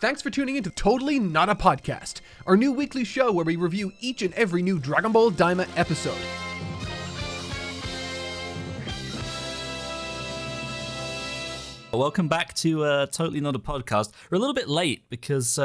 Thanks for tuning in to Totally Not a Podcast, our new weekly show where we review each and every new Dragon Ball Daima episode. Welcome back to Totally Not a Podcast. We're a little bit late because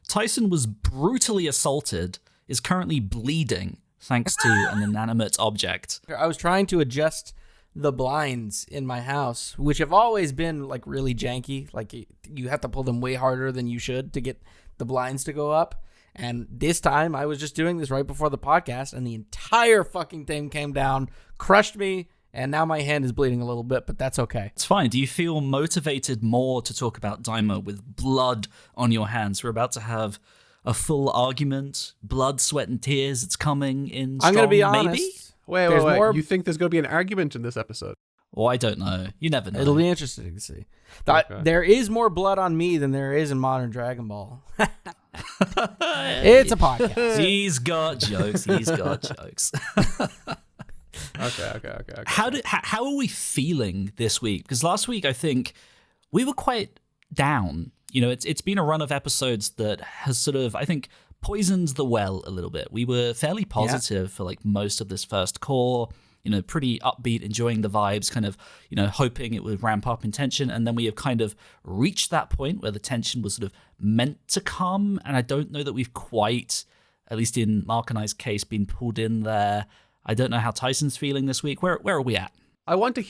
Tyson was brutally assaulted, is currently bleeding thanks to an inanimate object. I was trying to adjust the blinds in my house, which have always been like really janky. Like you have to pull them way harder than you should to get the blinds to go up. And this time I was just doing this right before the podcast and the entire fucking thing came down, crushed me, and now my hand is bleeding a little bit, but that's okay. It's fine. Do you feel motivated more to talk about Daima with blood on your hands? We're about to have a full argument, blood, sweat, and tears. It's coming in strong, I'm going to be honest. maybe? Wait. You think there's going to be an argument in this episode? Oh, I don't know. You never know. It'll be interesting to see. Okay. There is more blood on me than there is in modern Dragon Ball. It's a podcast. He's got jokes. Okay. How are we feeling this week? Because last week I think we were quite down. You know, it's been a run of episodes that has sort of, I think, poisoned the well a little bit. We were fairly positive for like most of this first core, you know, pretty upbeat, enjoying the vibes, kind of, you know, hoping it would ramp up in tension. And then we have kind of reached that point where the tension was sort of meant to come. And I don't know that we've quite, at least in Mark and I's case, been pulled in there. I don't know how Tyson's feeling this week. Where are we at? I want to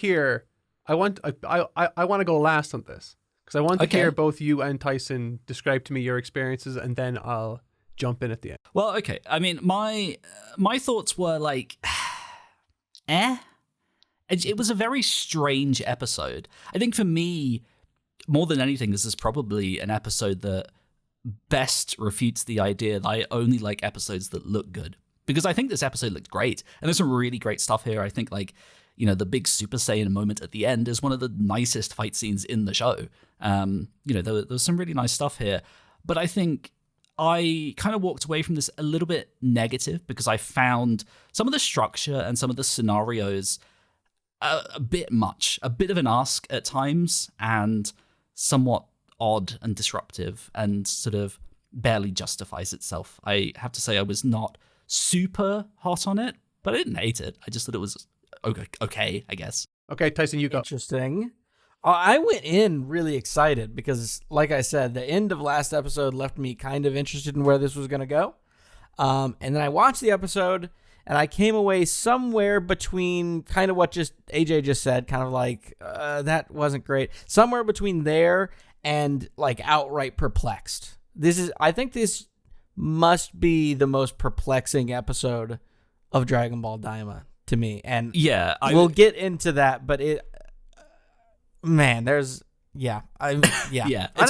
go last on this because I want to hear both you and Tyson describe to me your experiences, and then I'll jump in at the end. Well, okay. I mean, my thoughts were like, It was a very strange episode. I think for me, more than anything, this is probably an episode that best refutes the idea that I only like episodes that look good. Because I think this episode looked great, and there's some really great stuff here. I think, like, you know, the big Super Saiyan moment at the end is one of the nicest fight scenes in the show. You know, there was some really nice stuff here. But I think I kind of walked away from this a little bit negative because I found some of the structure and some of the scenarios a bit much, a bit of an ask at times, and somewhat odd and disruptive, and sort of barely justifies itself. I have to say I was not super hot on it, but I didn't hate it. I just thought it was okay, I guess. Okay, Tyson, you go. Interesting. I went in really excited because, like I said, the end of last episode left me kind of interested in where this was going to go. And then I watched the episode, and I came away somewhere between kind of what just AJ just said, kind of like, that wasn't great. Somewhere between there and like outright perplexed. I think this must be the most perplexing episode of Dragon Ball Daima to me. And yeah, we'll get into that, but man, there's yeah. I don't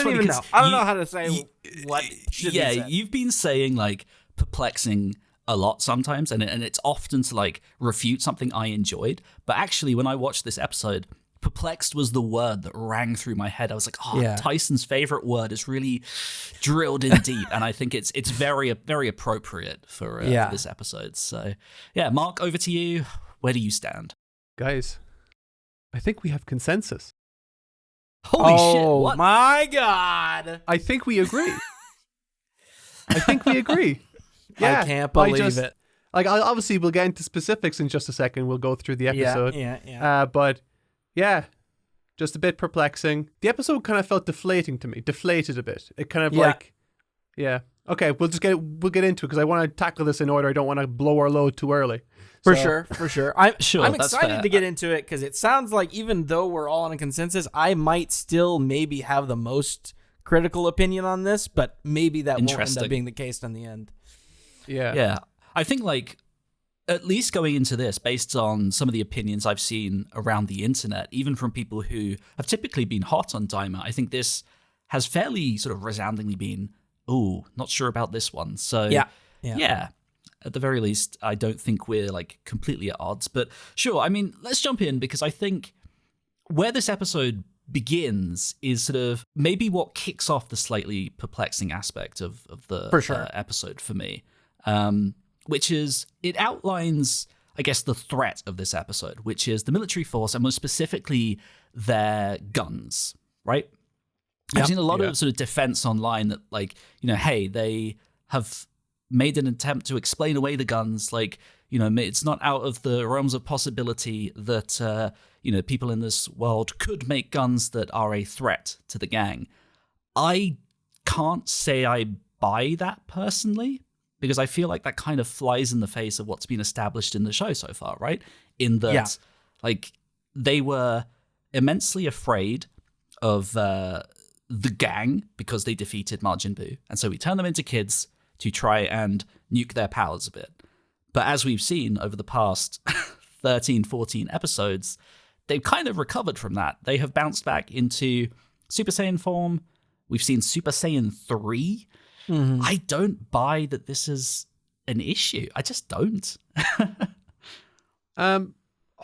even know. I don't know how to say what should be said. You've been saying like perplexing a lot sometimes, and it's often to like refute something I enjoyed. But actually, when I watched this episode, perplexed was the word that rang through my head. I was like, Tyson's favorite word is really drilled in deep, and I think it's very very appropriate for this episode. So yeah, Mark, over to you. Where do you stand, guys? I think we have consensus. Holy shit! Oh What? my god! I think we agree. Yeah, I can't believe it. Like, obviously, we'll get into specifics in just a second. We'll go through the episode. Yeah. But yeah, just a bit perplexing. The episode kind of felt deflating to me. Deflated a bit. It kind of Okay, we'll get into it because I want to tackle this in order. I don't want to blow our load too early. For sure. I'm that's excited fair. to get into it because it sounds like even though we're all in a consensus, I might still maybe have the most critical opinion on this, but maybe that won't end up being the case in the end. Yeah. I think like at least going into this, based on some of the opinions I've seen around the internet, even from people who have typically been hot on Daima, I think this has fairly sort of resoundingly been, not sure about this one. So yeah. At the very least, I don't think we're like completely at odds. But sure, I mean, let's jump in because I think where this episode begins is sort of maybe what kicks off the slightly perplexing aspect of the episode for me, which is it outlines, I guess, the threat of this episode, which is the military force and most specifically their guns, right? I've seen a lot of sort of defense online that, like, you know, hey, they have made an attempt to explain away the guns. Like, you know, it's not out of the realms of possibility that, you know, people in this world could make guns that are a threat to the gang. I can't say I buy that personally, because I feel like that kind of flies in the face of what's been established in the show so far, right? In that, like, they were immensely afraid of the gang because they defeated Majin Buu. And so we turn them into kids to try and nuke their powers a bit. But as we've seen over the past 13, 14 episodes, they've kind of recovered from that. They have bounced back into Super Saiyan form. We've seen Super Saiyan 3. Mm-hmm. I don't buy that this is an issue. I just don't. I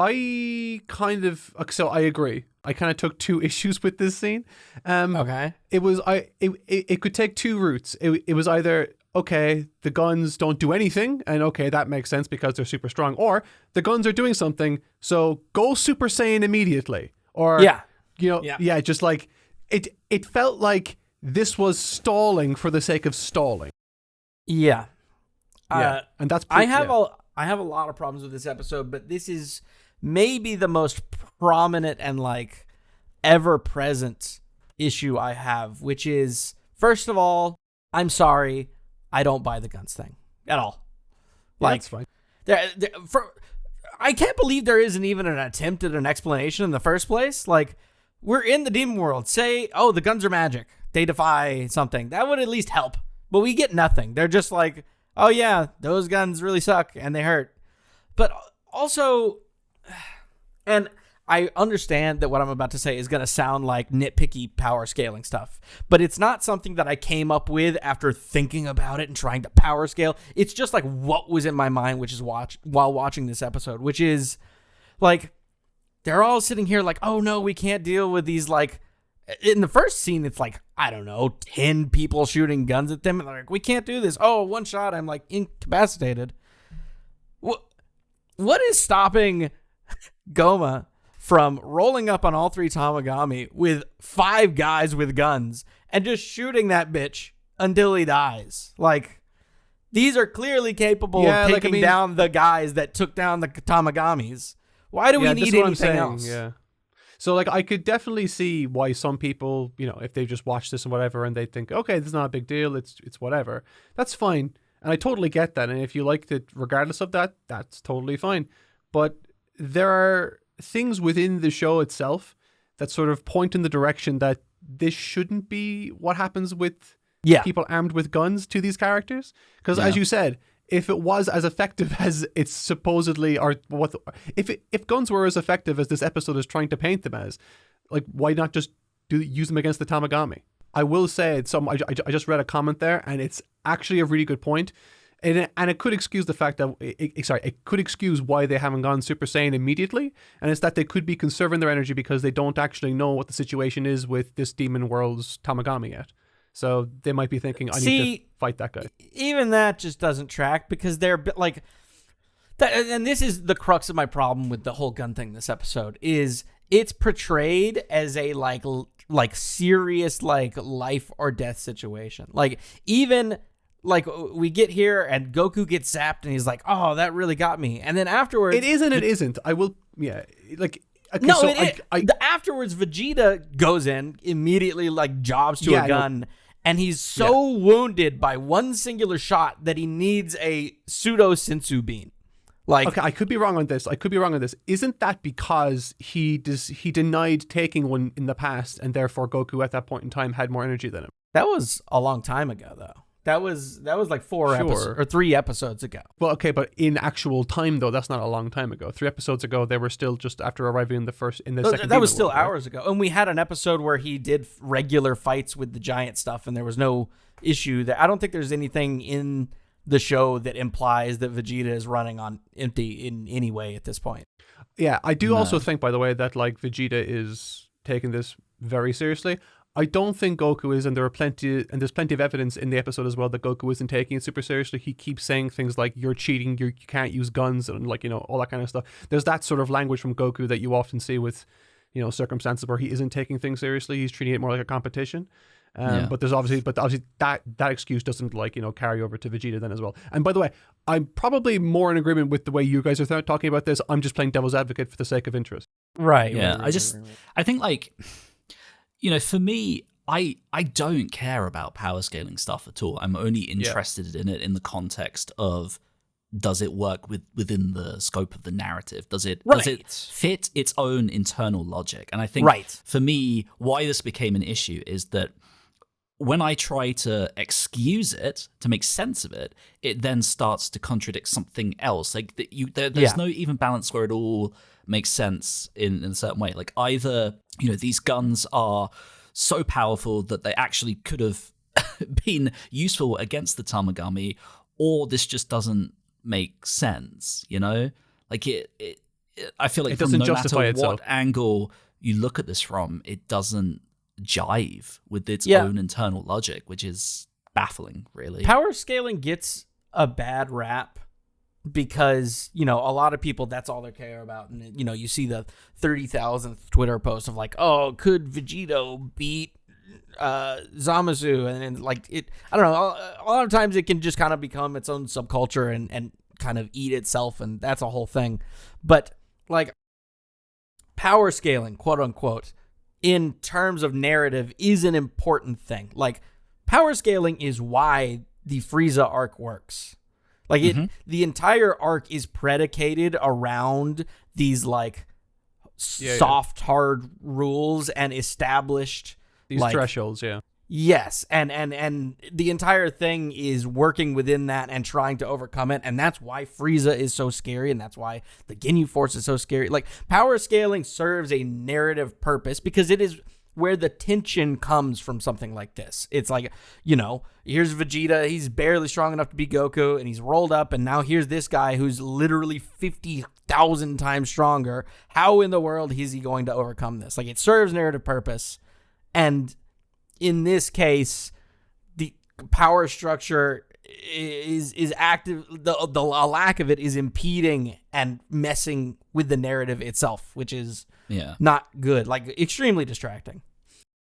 agree. I kind of took two issues with this scene. Okay. It could take two routes. It was either, okay, the guns don't do anything, and okay, that makes sense because they're super strong, or the guns are doing something, so go Super Saiyan immediately. Or, just like, it felt like this was stalling for the sake of stalling. Yeah. And that's I have a lot of problems with this episode, but this is maybe the most prominent and like ever present issue I have, which is, first of all, I'm sorry, I don't buy the guns thing at all. Like, that's fine. I can't believe there isn't even an attempt at an explanation in the first place. Like, we're in the demon world. Say, oh, the guns are magic. They defy something. That would at least help. But we get nothing. They're just like, oh yeah, those guns really suck and they hurt. But also, and I understand that what I'm about to say is going to sound like nitpicky power scaling stuff, but it's not something that I came up with after thinking about it and trying to power scale. It's just like what was in my mind, which is while watching this episode, which is like, they're all sitting here like, oh no, we can't deal with these, like, in the first scene, it's like, I don't know, 10 people shooting guns at them. And they're like, we can't do this. Oh, one shot, I'm like incapacitated. What is stopping Goma from rolling up on all three Tamagami with 5 guys with guns and just shooting that bitch until he dies? Like, these are clearly capable of taking down the guys that took down the Tamagamis. Why do we need anything else? Yeah. So, like, I could definitely see why some people, you know, if they just watch this and whatever, and they think, okay, this is not a big deal, it's whatever. That's fine. And I totally get that. And if you liked it regardless of that, that's totally fine. But there are things within the show itself that sort of point in the direction that this shouldn't be what happens with people armed with guns to these characters. Because as you said, if it was as effective as it's supposedly, or what, if guns were as effective as this episode is trying to paint them as, like, why not just use them against the Tamagami? I will say, I just read a comment there, and it's actually a really good point, and it could excuse the fact that it could excuse why they haven't gone Super Saiyan immediately, and it's that they could be conserving their energy because they don't actually know what the situation is with this demon world's Tamagami yet. So they might be thinking, I need to fight that guy. Even that just doesn't track, because they're like that. And this is the crux of my problem with the whole gun thing this episode, is it's portrayed as a like serious, like, life or death situation. Like, even like we get here and Goku gets zapped and he's like, oh, that really got me. And then afterwards, it isn't. I will. Yeah. Like, okay, no, so afterwards, Vegeta goes in immediately, like, jobs to a gun, and he's so wounded by one singular shot that he needs a pseudo sensu bean. Like, okay, I could be wrong on this. Isn't that because he denied taking one in the past, and therefore Goku at that point in time had more energy than him? That was a long time ago, though. That was like 4 episodes or 3 episodes ago. Well, okay, but in actual time though, that's not a long time ago. 3 episodes ago, they were still just after arriving in the second. That was still hours ago, and we had an episode where he did regular fights with the giant stuff, and there was no issue there. I don't think there's anything in the show that implies that Vegeta is running on empty in any way at this point. Yeah, I do also think, by the way, that, like, Vegeta is taking this very seriously. I don't think Goku is, and there's plenty of evidence in the episode as well that Goku isn't taking it super seriously. He keeps saying things like, you're cheating, you can't use guns, and, like, you know, all that kind of stuff. There's that sort of language from Goku that you often see with circumstances where he isn't taking things seriously. He's treating it more like a competition. But obviously that excuse doesn't carry over to Vegeta then as well. And by the way, I'm probably more in agreement with the way you guys are talking about this. I'm just playing devil's advocate for the sake of interest. Right. Yeah. Right. I think for me, I don't care about power scaling stuff at all. I'm only interested in it in the context of, does it work within the scope of the narrative? Does it fit its own internal logic? And I think for me, why this became an issue is that when I try to excuse it, to make sense of it, it then starts to contradict something else. Like there's no even balance where it all makes sense in a certain way. Like either, these guns are so powerful that they actually could have been useful against the Tamagami, or this just doesn't make sense, Like I feel like it doesn't no justify matter itself. what angle you look at this from, it doesn't jive with its own internal logic, which is baffling, really. Power scaling gets a bad rap because, a lot of people, that's all they care about. And, you see the 30,000th Twitter post of like, oh, could Vegito beat Zamasu? And I don't know, a lot of times it can just kind of become its own subculture and kind of eat itself, and that's a whole thing. But like power scaling, quote unquote, in terms of narrative is an important thing. Like power scaling is why the Frieza arc works. Like the entire arc is predicated around these like soft, hard rules and established these thresholds. Yeah. Yes, and the entire thing is working within that and trying to overcome it, and that's why Frieza is so scary, and that's why the Ginyu Force is so scary. Like, power scaling serves a narrative purpose because it is where the tension comes from something like this. It's like, here's Vegeta, he's barely strong enough to beat Goku, and he's rolled up, and now here's this guy who's literally 50,000 times stronger. How in the world is he going to overcome this? Like, it serves narrative purpose, and in this case, the power structure is active. The lack of it is impeding and messing with the narrative itself, which is not good. Like extremely distracting.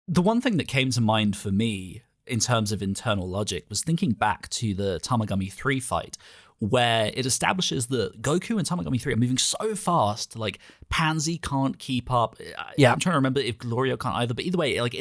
The one thing that came to mind for me in terms of internal logic was thinking back to the Tamagami 3 fight, where it establishes that Goku and Tamagami 3 are moving so fast, like Pansy can't keep up. Yeah, I'm trying to remember if Glorio can't either, but either way, like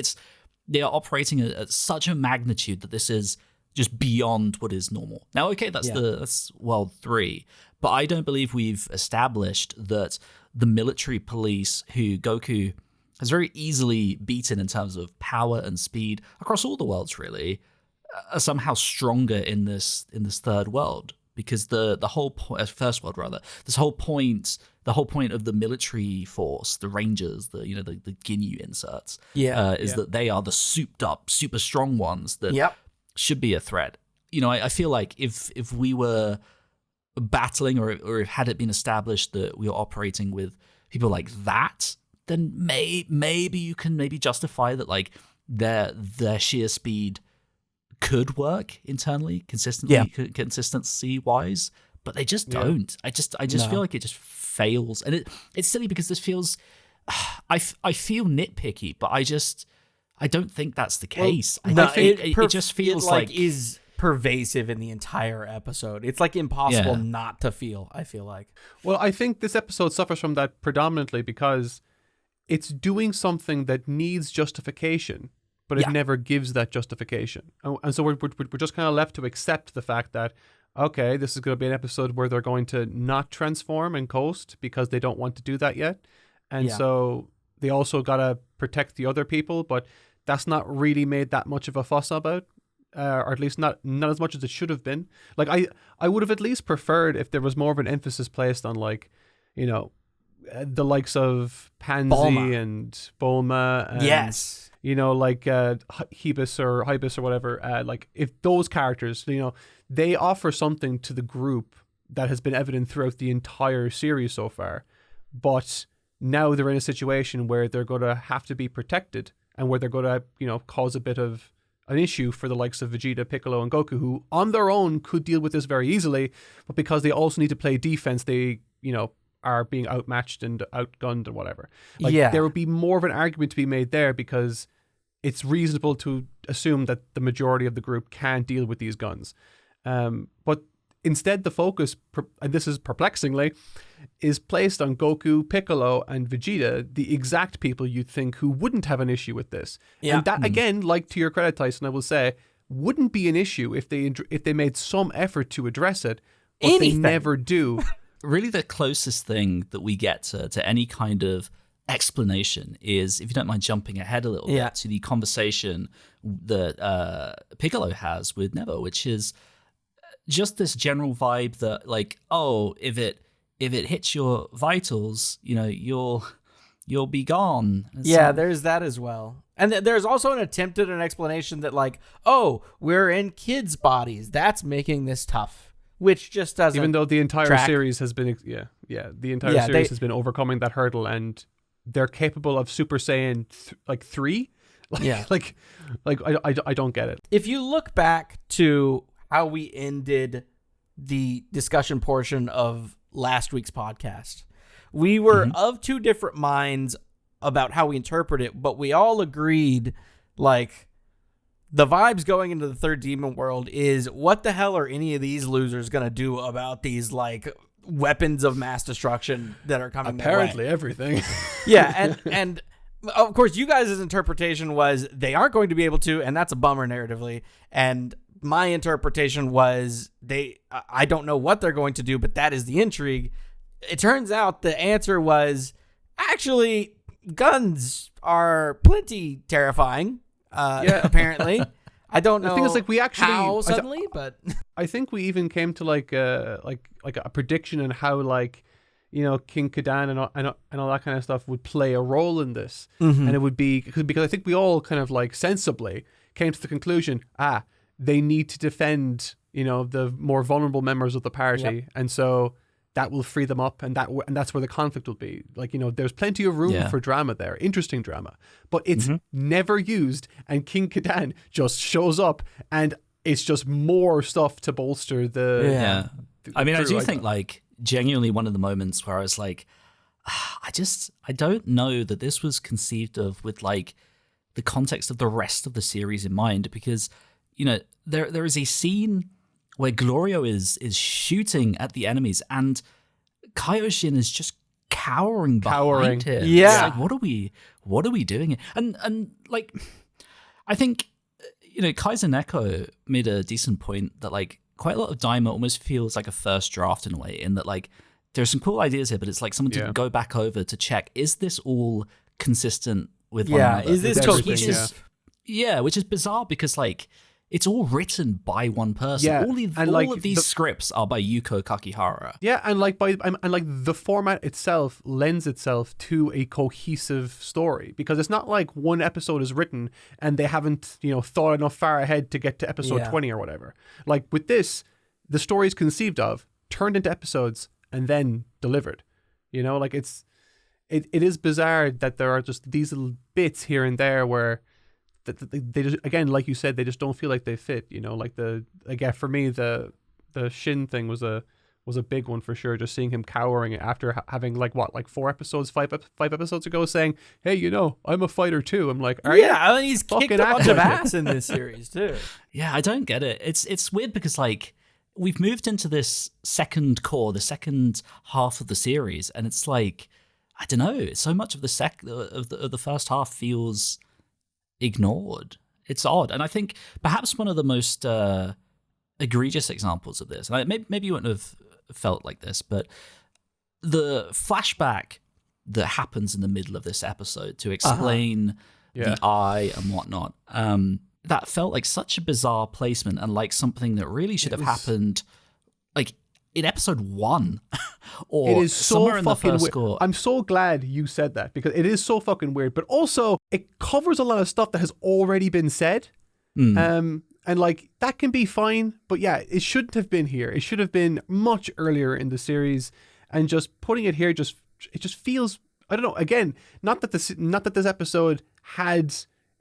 they are operating at such a magnitude that this is just beyond what is normal. Now, okay, that's World 3, but I don't believe we've established that the military police who Goku has very easily beaten in terms of power and speed across all the worlds, really, are somehow stronger in this third world. Because the whole first world rather, the whole point of the military force, the Rangers, the Ginyu inserts, that they are the souped up, super strong ones that should be a threat. I feel like if we were battling or if had it been established that we were operating with people like that, then maybe you can justify that like their sheer speed could work internally, consistency wise, but they just don't. I just feel like it just fails, and it's silly because this feels. I feel nitpicky, but I don't think that's the case. I think it just feels like is pervasive in the entire episode. It's like impossible not to feel. I feel like. Well, I think this episode suffers from that predominantly because it's doing something that needs justification, but it never gives that justification. And so we're just kind of left to accept the fact that, okay, this is going to be an episode where they're going to not transform and coast because they don't want to do that yet. And so they also got to protect the other people, but that's not really made that much of a fuss about, or at least not as much as it should have been. Like, I would have at least preferred if there was more of an emphasis placed on, like, the likes of Pansy and Bulma and like Hebus or whatever, like if those characters, they offer something to the group that has been evident throughout the entire series so far, but now they're in a situation where they're going to have to be protected and where they're going to, cause a bit of an issue for the likes of Vegeta, Piccolo, and Goku, who on their own could deal with this very easily, but because they also need to play defense, they, are being outmatched and outgunned and whatever. Like, Yeah. there would be more of an argument to be made there because it's reasonable to assume that the majority of the group can't deal with these guns. But instead, the focus, and this is perplexingly, is placed on Goku, Piccolo, and Vegeta, the exact people you'd think who wouldn't have an issue with this. Yeah. And that, again, like to your credit, Tyson, I will say, wouldn't be an issue if they made some effort to address it, but Anything. they never do. Really, the closest thing that we get to any kind of explanation is, if you don't mind jumping ahead a little Yeah. bit, to the conversation that Piccolo has with Nebo, which is just this general vibe that, like, oh, if it hits your vitals, you know, you'll be gone. Yeah, there's that as well. And there's also an attempt at an explanation that, like, oh, we're in kids' bodies. That's making this tough, which just doesn't. Even though the entire track. series has been, the entire series they- has been overcoming that hurdle, and they're capable of Super Saiyan 3. Yeah. like I don't get it. If you look back to how we ended the discussion portion of last week's podcast, we were of two different minds about how we interpret it, but we all agreed, like, the vibes going into the third demon world is, what the hell are any of these losers going to do about these, like, weapons of mass destruction that are coming their way? Apparently everything. Yeah, and of course, you guys' interpretation was they aren't going to be able to, and that's a bummer narratively. And my interpretation was I don't know what they're going to do, but that is the intrigue. It turns out the answer was, actually, guns are plenty terrifying. Apparently. I don't know. The thing is, like, we actually how suddenly, but I think we even came to like a prediction on how, like, you know, King Kadan and all that kind of stuff would play a role in this, and it would be because I think we all kind of, like, sensibly came to the conclusion, they need to defend, you know, the more vulnerable members of the party, and so that will free them up, and that's where the conflict will be. Like, you know, there's plenty of room for drama there, interesting drama, but it's never used, and King Kadan just shows up, and it's just more stuff to bolster the. I mean, I do think, like, genuinely one of the moments where I was like, I don't know that this was conceived of with, like, the context of the rest of the series in mind, because, you know, there is a scene where Glorio is shooting at the enemies, and Kaioshin is just cowering behind him. Yeah. It's like, what are we doing? And like, I think, you know, Kaiser Neko made a decent point that, like, quite a lot of Daima almost feels like a first draft in a way, in that, like, there's some cool ideas here, but it's like someone to go back over to check, is this all consistent with one another? Is this cohesive? Yeah, which is bizarre because, like, it's all written by one person. Yeah, all of these scripts are by Yuko Kakihara. Yeah, and like the format itself lends itself to a cohesive story, because it's not like one episode is written and they haven't, you know, thought enough far ahead to get to episode 20 or whatever. Like with this, the story is conceived of, turned into episodes, and then delivered. You know, like it is bizarre that there are just these little bits here and there where they just, again, like you said, they just don't feel like they fit. You know, like for me, the Shin thing was a big one for sure. Just seeing him cowering after having, like, what, like 5 episodes ago, saying, "Hey, you know, I'm a fighter too." I'm like, I mean, he's kicked a bunch of ass ass in this series too. Yeah, I don't get it. It's weird because, like, we've moved into this second core, the second half of the series, and it's like, I don't know, so much of the first half feels ignored. It's odd. And I think perhaps one of the most egregious examples of this, and maybe you wouldn't have felt like this, but the flashback that happens in the middle of this episode to explain the eye and whatnot, that felt like such a bizarre placement, and like something that really should have happened, like, in episode 1 or it is somewhere so in the fucking first weird. score. I'm so glad you said that, because it is so fucking weird, but also it covers a lot of stuff that has already been said. And like, that can be fine, but yeah, it shouldn't have been here. It should have been much earlier in the series, and just putting it here it just feels, I don't know, again, not that this episode had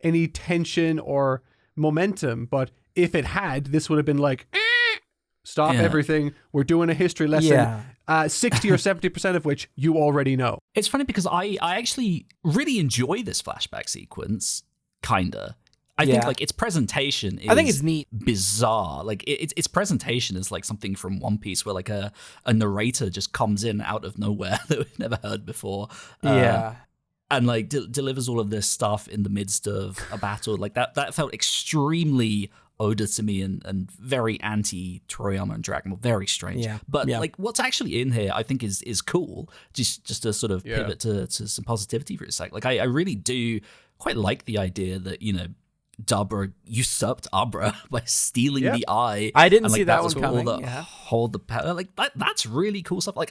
any tension or momentum, but if it had, this would have been like, Stop everything. We're doing a history lesson. Yeah. 60 or 70% of which you already know. It's funny because I actually really enjoy this flashback sequence, kinda. I think like its presentation is I think it's neat. Bizarre. Like its presentation is like something from One Piece where like a narrator just comes in out of nowhere that we've never heard before. And like delivers all of this stuff in the midst of a battle. Like that felt extremely Oda to me and very anti Toriyama and Dragon Ball. Very strange. Yeah. But like what's actually in here I think is cool. Just to sort of pivot to some positivity for a sec. Like I really do quite like the idea that, you know, Dabra usurped Abra by stealing the eye. I didn't and, like, see that one coming. Hold the power. Like that's really cool stuff. Like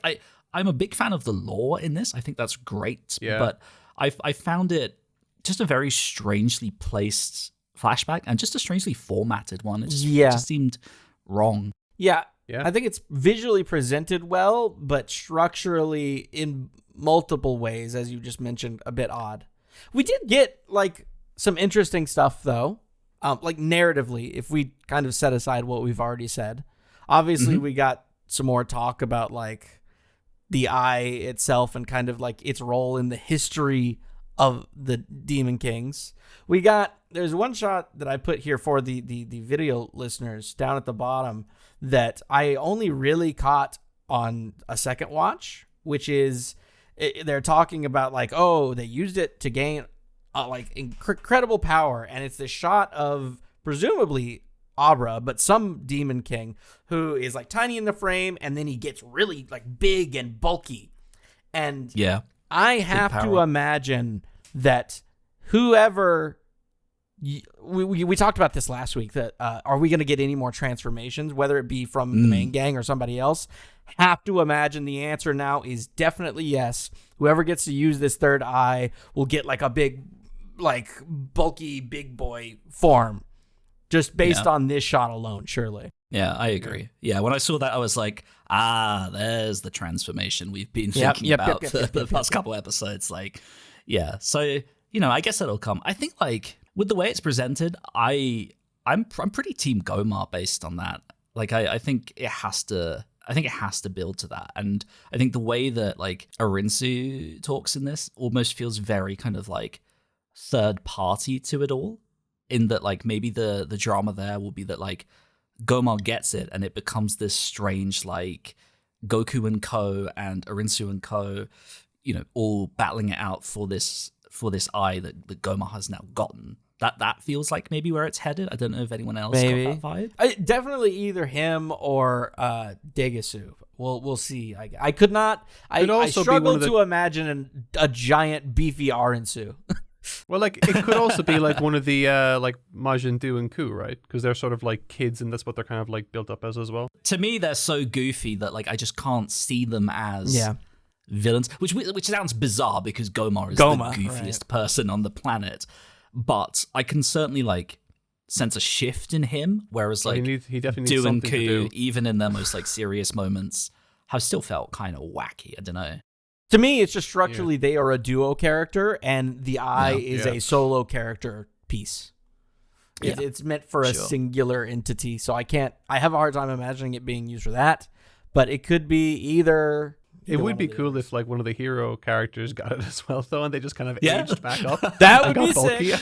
I'm a big fan of the lore in this. I think that's great. Yeah. But I found it just a very strangely placed flashback and just a strangely formatted one. It just seemed wrong. Yeah. I think it's visually presented well, but structurally in multiple ways, as you just mentioned, a bit odd. We did get like some interesting stuff though, like narratively, if we kind of set aside what we've already said. Obviously, we got some more talk about like the eye itself and kind of like its role in the history of the Demon Kings. There's one shot that I put here for the video listeners down at the bottom that I only really caught on a second watch, which is they're talking about like, oh, they used it to gain like incredible power, and it's this shot of presumably Abra, but some Demon King who is like tiny in the frame, and then he gets really like big and bulky. And I have to imagine that whoever we talked about this last week, that are we going to get any more transformations, whether it be from the main gang or somebody else? Have to imagine the answer now is definitely yes. Whoever gets to use this third eye will get like a big, like bulky big boy form, just based on this shot alone, surely. Yeah, I agree. Yeah, when I saw that, I was like, there's the transformation we've been thinking about for the past couple episodes. Like, yeah. So, you know, I guess that'll come. I think, like, with the way it's presented, I'm pretty Team Gomar based on that. Like, I think it has to build to that. And I think the way that, like, Arinsu talks in this almost feels very kind of, like, third party to it all, in that, like, maybe the drama there will be that, like, Gomar gets it and it becomes this strange, like, Goku and co and Arinsu and co, you know, all battling it out for this eye that Gomar has now gotten. That feels like maybe where it's headed. I don't know if anyone else got that vibe. Definitely either him or Degasu. We'll see. I could not. I struggle to imagine a giant beefy Arinsu. Well, like, it could also be like one of the like Majin Buu and Ku, right? Because they're sort of like kids, and that's what they're kind of like built up as well. To me, they're so goofy that like I just can't see them as villains. Which sounds bizarre because Gomar is the goofiest person on the planet, but I can certainly like sense a shift in him. Whereas like he definitely needs Buu and something to Ku, do. even in their most like serious moments, have still felt kind of wacky. I don't know. To me, it's just structurally they are a duo character, and the eye is a solo character piece. It's meant for a singular entity, so I have a hard time imagining it being used for that. But it could be either. It would be cool if like one of the hero characters got it as well, though, and they just kind of aged back up. That would be sick.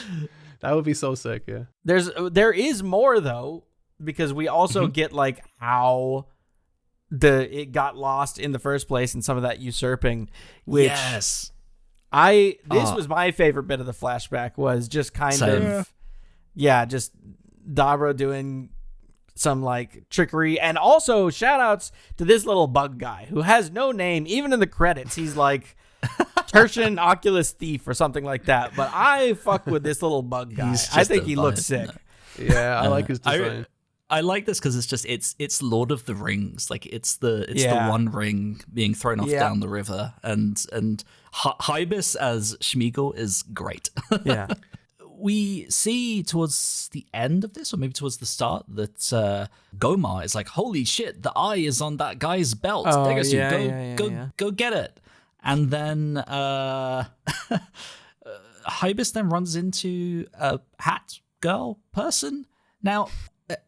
That would be so sick. Yeah. There is more though, because we also get like how it got lost in the first place and some of that usurping, which this was my favorite bit of the flashback, was just kind of just Dabra doing some like trickery, and also shout outs to this little bug guy who has no name. Even in the credits, he's like Tertian Oculus Thief or something like that, but I fuck with this little bug guy. I think he looks sick. Yeah, I like his design. I like this because it's Lord of the Rings. Like it's the one ring being thrown off down the river, and Hybis as Schmeagol is great. Yeah. We see towards the end of this, or maybe towards the start, that Gomar is like, "Holy shit, the eye is on that guy's belt. Go get it." And then Hybis then runs into a hat girl person. Now,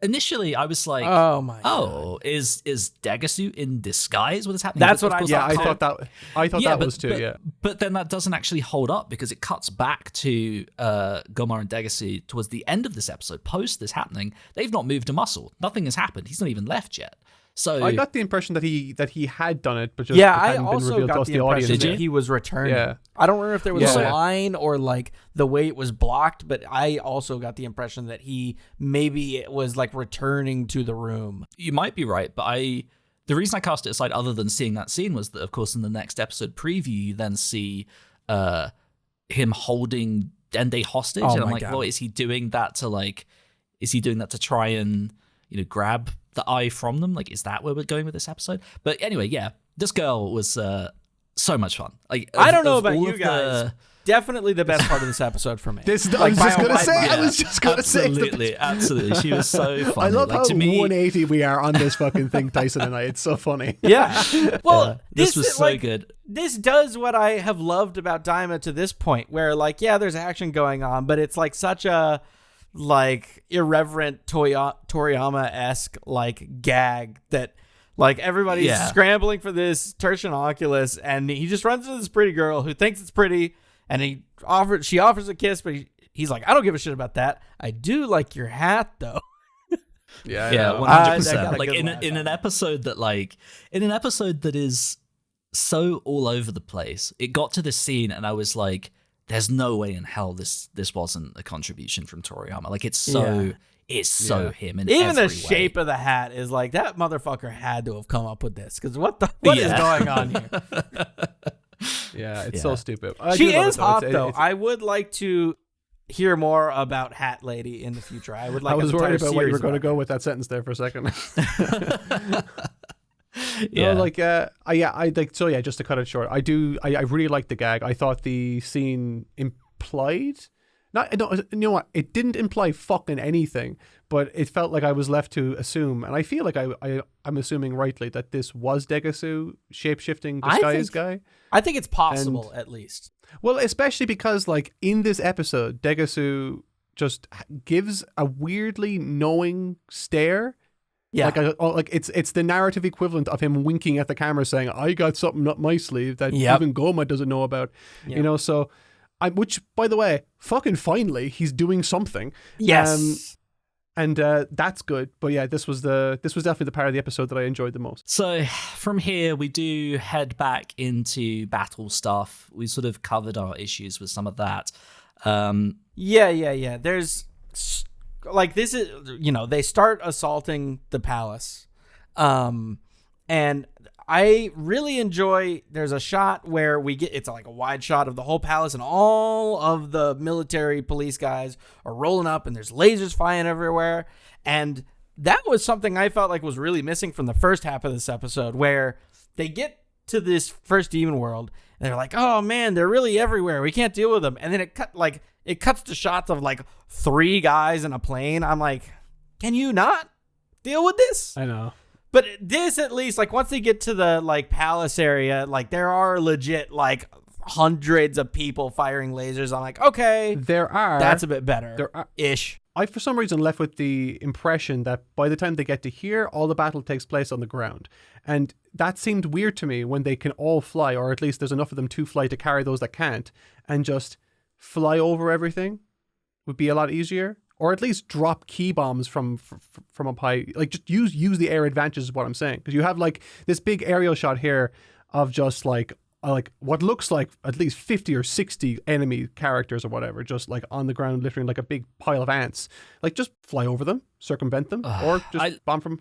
initially I was like, oh my God. is Degasu in disguise? What is happening? That's But what of I course thought. that I thought that was too. but, but then that doesn't actually hold up because it cuts back to Gomar and Degasu towards the end of this episode. Post this happening, they've not moved a muscle. Nothing has happened. He's not even left yet. So I got the impression that he had done it, but just Yeah, it I hadn't been also revealed to got us, the the audience. impression Did that you? he was returning. Yeah. I don't remember if there was Yeah. a line or like the way it was blocked, but I also got the impression that he maybe it was like returning to the room. you might be right, but the reason I cast it aside, other than seeing that scene, was that of course in the next episode preview you then see him holding Dende hostage, Oh and I'm my like, God. well, is he doing that to try and grab the eye from them? Like, is that where we're going with this episode? But anyway, yeah, this girl was so much fun. Like, I don't know of about all you of guys. Definitely the best part of this episode for me. I was by just a gonna wide say. margin. I was just gonna say. absolutely. She was so funny. I love like, how to me, 180 we are on this fucking thing, Tyson and I. It's so funny. Yeah. Well, yeah, this was so like, good. This does what I have loved about Daima to this point, where like, yeah, there's action going on, but it's like such a like irreverent Toriyama-esque like gag that like everybody's scrambling for this tertian oculus, and he just runs into this pretty girl who thinks it's pretty, and she offers a kiss, but he's like, I don't give a shit about that. I do like your hat though. Yeah, Yeah, I know. 100%. a Like good in laugh an episode that is so all over the place, it got to this scene and I was like, there's no way in hell this wasn't a contribution from Toriyama. Like it's so him in Even every the shape way. of the hat is like, that motherfucker had to have come up with this, because what is going on here? Yeah, it's so stupid. I She do love is it, hot It's- though. I would like to hear more about Hat Lady in the future. I would like. I was an worried entire about where you were series going to about go with that sentence there for a second. Yeah. No, like, just to cut it short, I really liked the gag. I thought the scene implied, you know what, it didn't imply fucking anything, but it felt like I was left to assume, and I feel like I'm assuming rightly, that this was Degasu, shape-shifting disguise guy. I think it's possible, at least. Well, especially because, like, in this episode, Degasu just gives a weirdly knowing stare. Yeah. Like it's the narrative equivalent of him winking at the camera saying, I got something up my sleeve that even Goma doesn't know about. Yep. You know, so which, by the way, fucking finally he's doing something. Yes. And that's good. But yeah, this was definitely the part of the episode that I enjoyed the most. So from here, we do head back into battle stuff. We sort of covered our issues with some of that. Yeah. There's like, this is, they start assaulting the palace. And I really enjoy, there's a shot where it's like a wide shot of the whole palace, and all of the military police guys are rolling up, and there's lasers flying everywhere. And that was something I felt like was really missing from the first half of this episode, where they get to this first demon world and they're like, oh man, they're really everywhere, we can't deal with them. And then it cuts to shots of like 3 guys in a plane. I'm like, can you not deal with this? I know. But this, at least, like, once they get to the like palace area, like, there are legit like hundreds of people firing lasers. I'm like, okay, that's a bit better. There are ish. I, for some reason, left with the impression that by the time they get to here, all the battle takes place on the ground. And that seemed weird to me when they can all fly, or at least there's enough of them to fly to carry those that can't, and just fly over everything would be a lot easier. Or at least drop key bombs from up high. Like, just use the air advantage is what I'm saying. Because you have, like, this big aerial shot here of just, like what looks like at least 50 or 60 enemy characters or whatever, just, like, on the ground, literally like a big pile of ants. Like, just fly over them, circumvent them, or just bomb from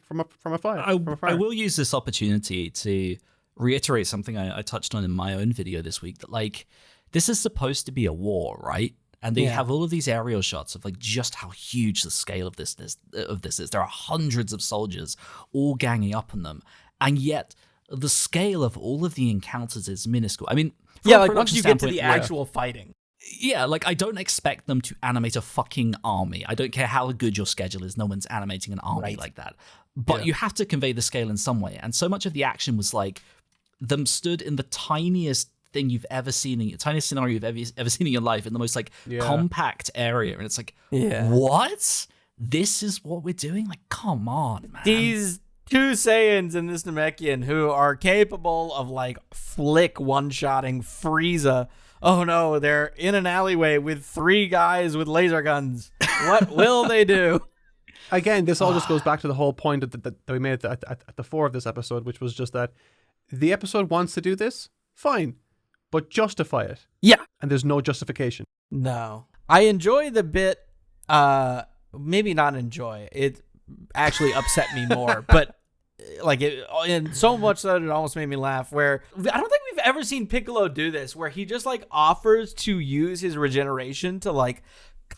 afar. I will use this opportunity to reiterate something I touched on in my own video this week, that, like, this is supposed to be a war, right? And they have all of these aerial shots of, like, just how huge the scale of this is. There are hundreds of soldiers all ganging up on them, and yet the scale of all of the encounters is minuscule. I mean, like, once you get to the actual fighting. Yeah, like, I don't expect them to animate a fucking army. I don't care how good your schedule is. No one's animating an army like that. But you have to convey the scale in some way. And so much of the action was, like, them stood in the tiniest thing you've ever seen, in the tiniest scenario you've ever seen in your life, in the most, like, compact area. And it's like, what? this is what we're doing? Like, come on, man. These two Saiyans in this Namekian who are capable of like flick one-shotting Frieza. Oh no, they're in an alleyway with 3 guys with laser guns. What will they do? Again, this all just goes back to the whole point that we made at the 4 of this episode, which was just that the episode wants to do this, fine, but justify it. Yeah. And there's no justification. No. I enjoy the bit, maybe not enjoy. It actually upset me more, but like it, and so much that it almost made me laugh, where I don't think we've ever seen Piccolo do this, where he just like offers to use his regeneration to like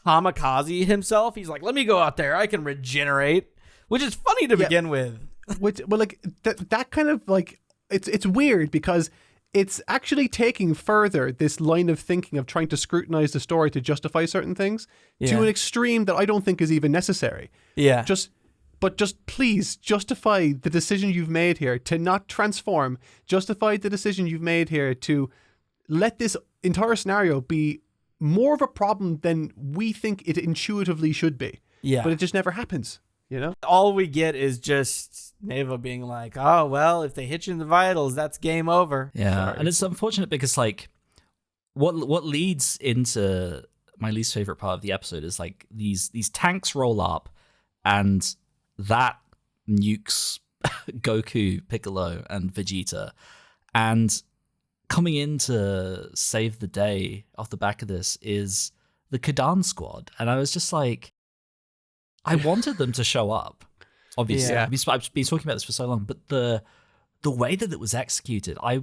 kamikaze himself. He's like, let me go out there, I can regenerate, which is funny to begin with. Which, well, like that kind of like, it's weird because it's actually taking further this line of thinking of trying to scrutinize the story to justify certain things to an extreme that I don't think is even necessary. Yeah. But just please justify the decision you've made here to not transform. Justify the decision you've made here to let this entire scenario be more of a problem than we think it intuitively should be. Yeah. But it just never happens, you know? All we get is just Neva being like, oh, well, if they hit you in the vitals, that's game over. Yeah. Sorry. And it's unfortunate because like what leads into my least favorite part of the episode is like these tanks roll up and that nukes Goku, Piccolo, and Vegeta. And coming in to save the day off the back of this is the Kadan squad. And I was just like, I wanted them to show up. Obviously, Yeah. I've been talking about this for so long, but the way that it was executed, I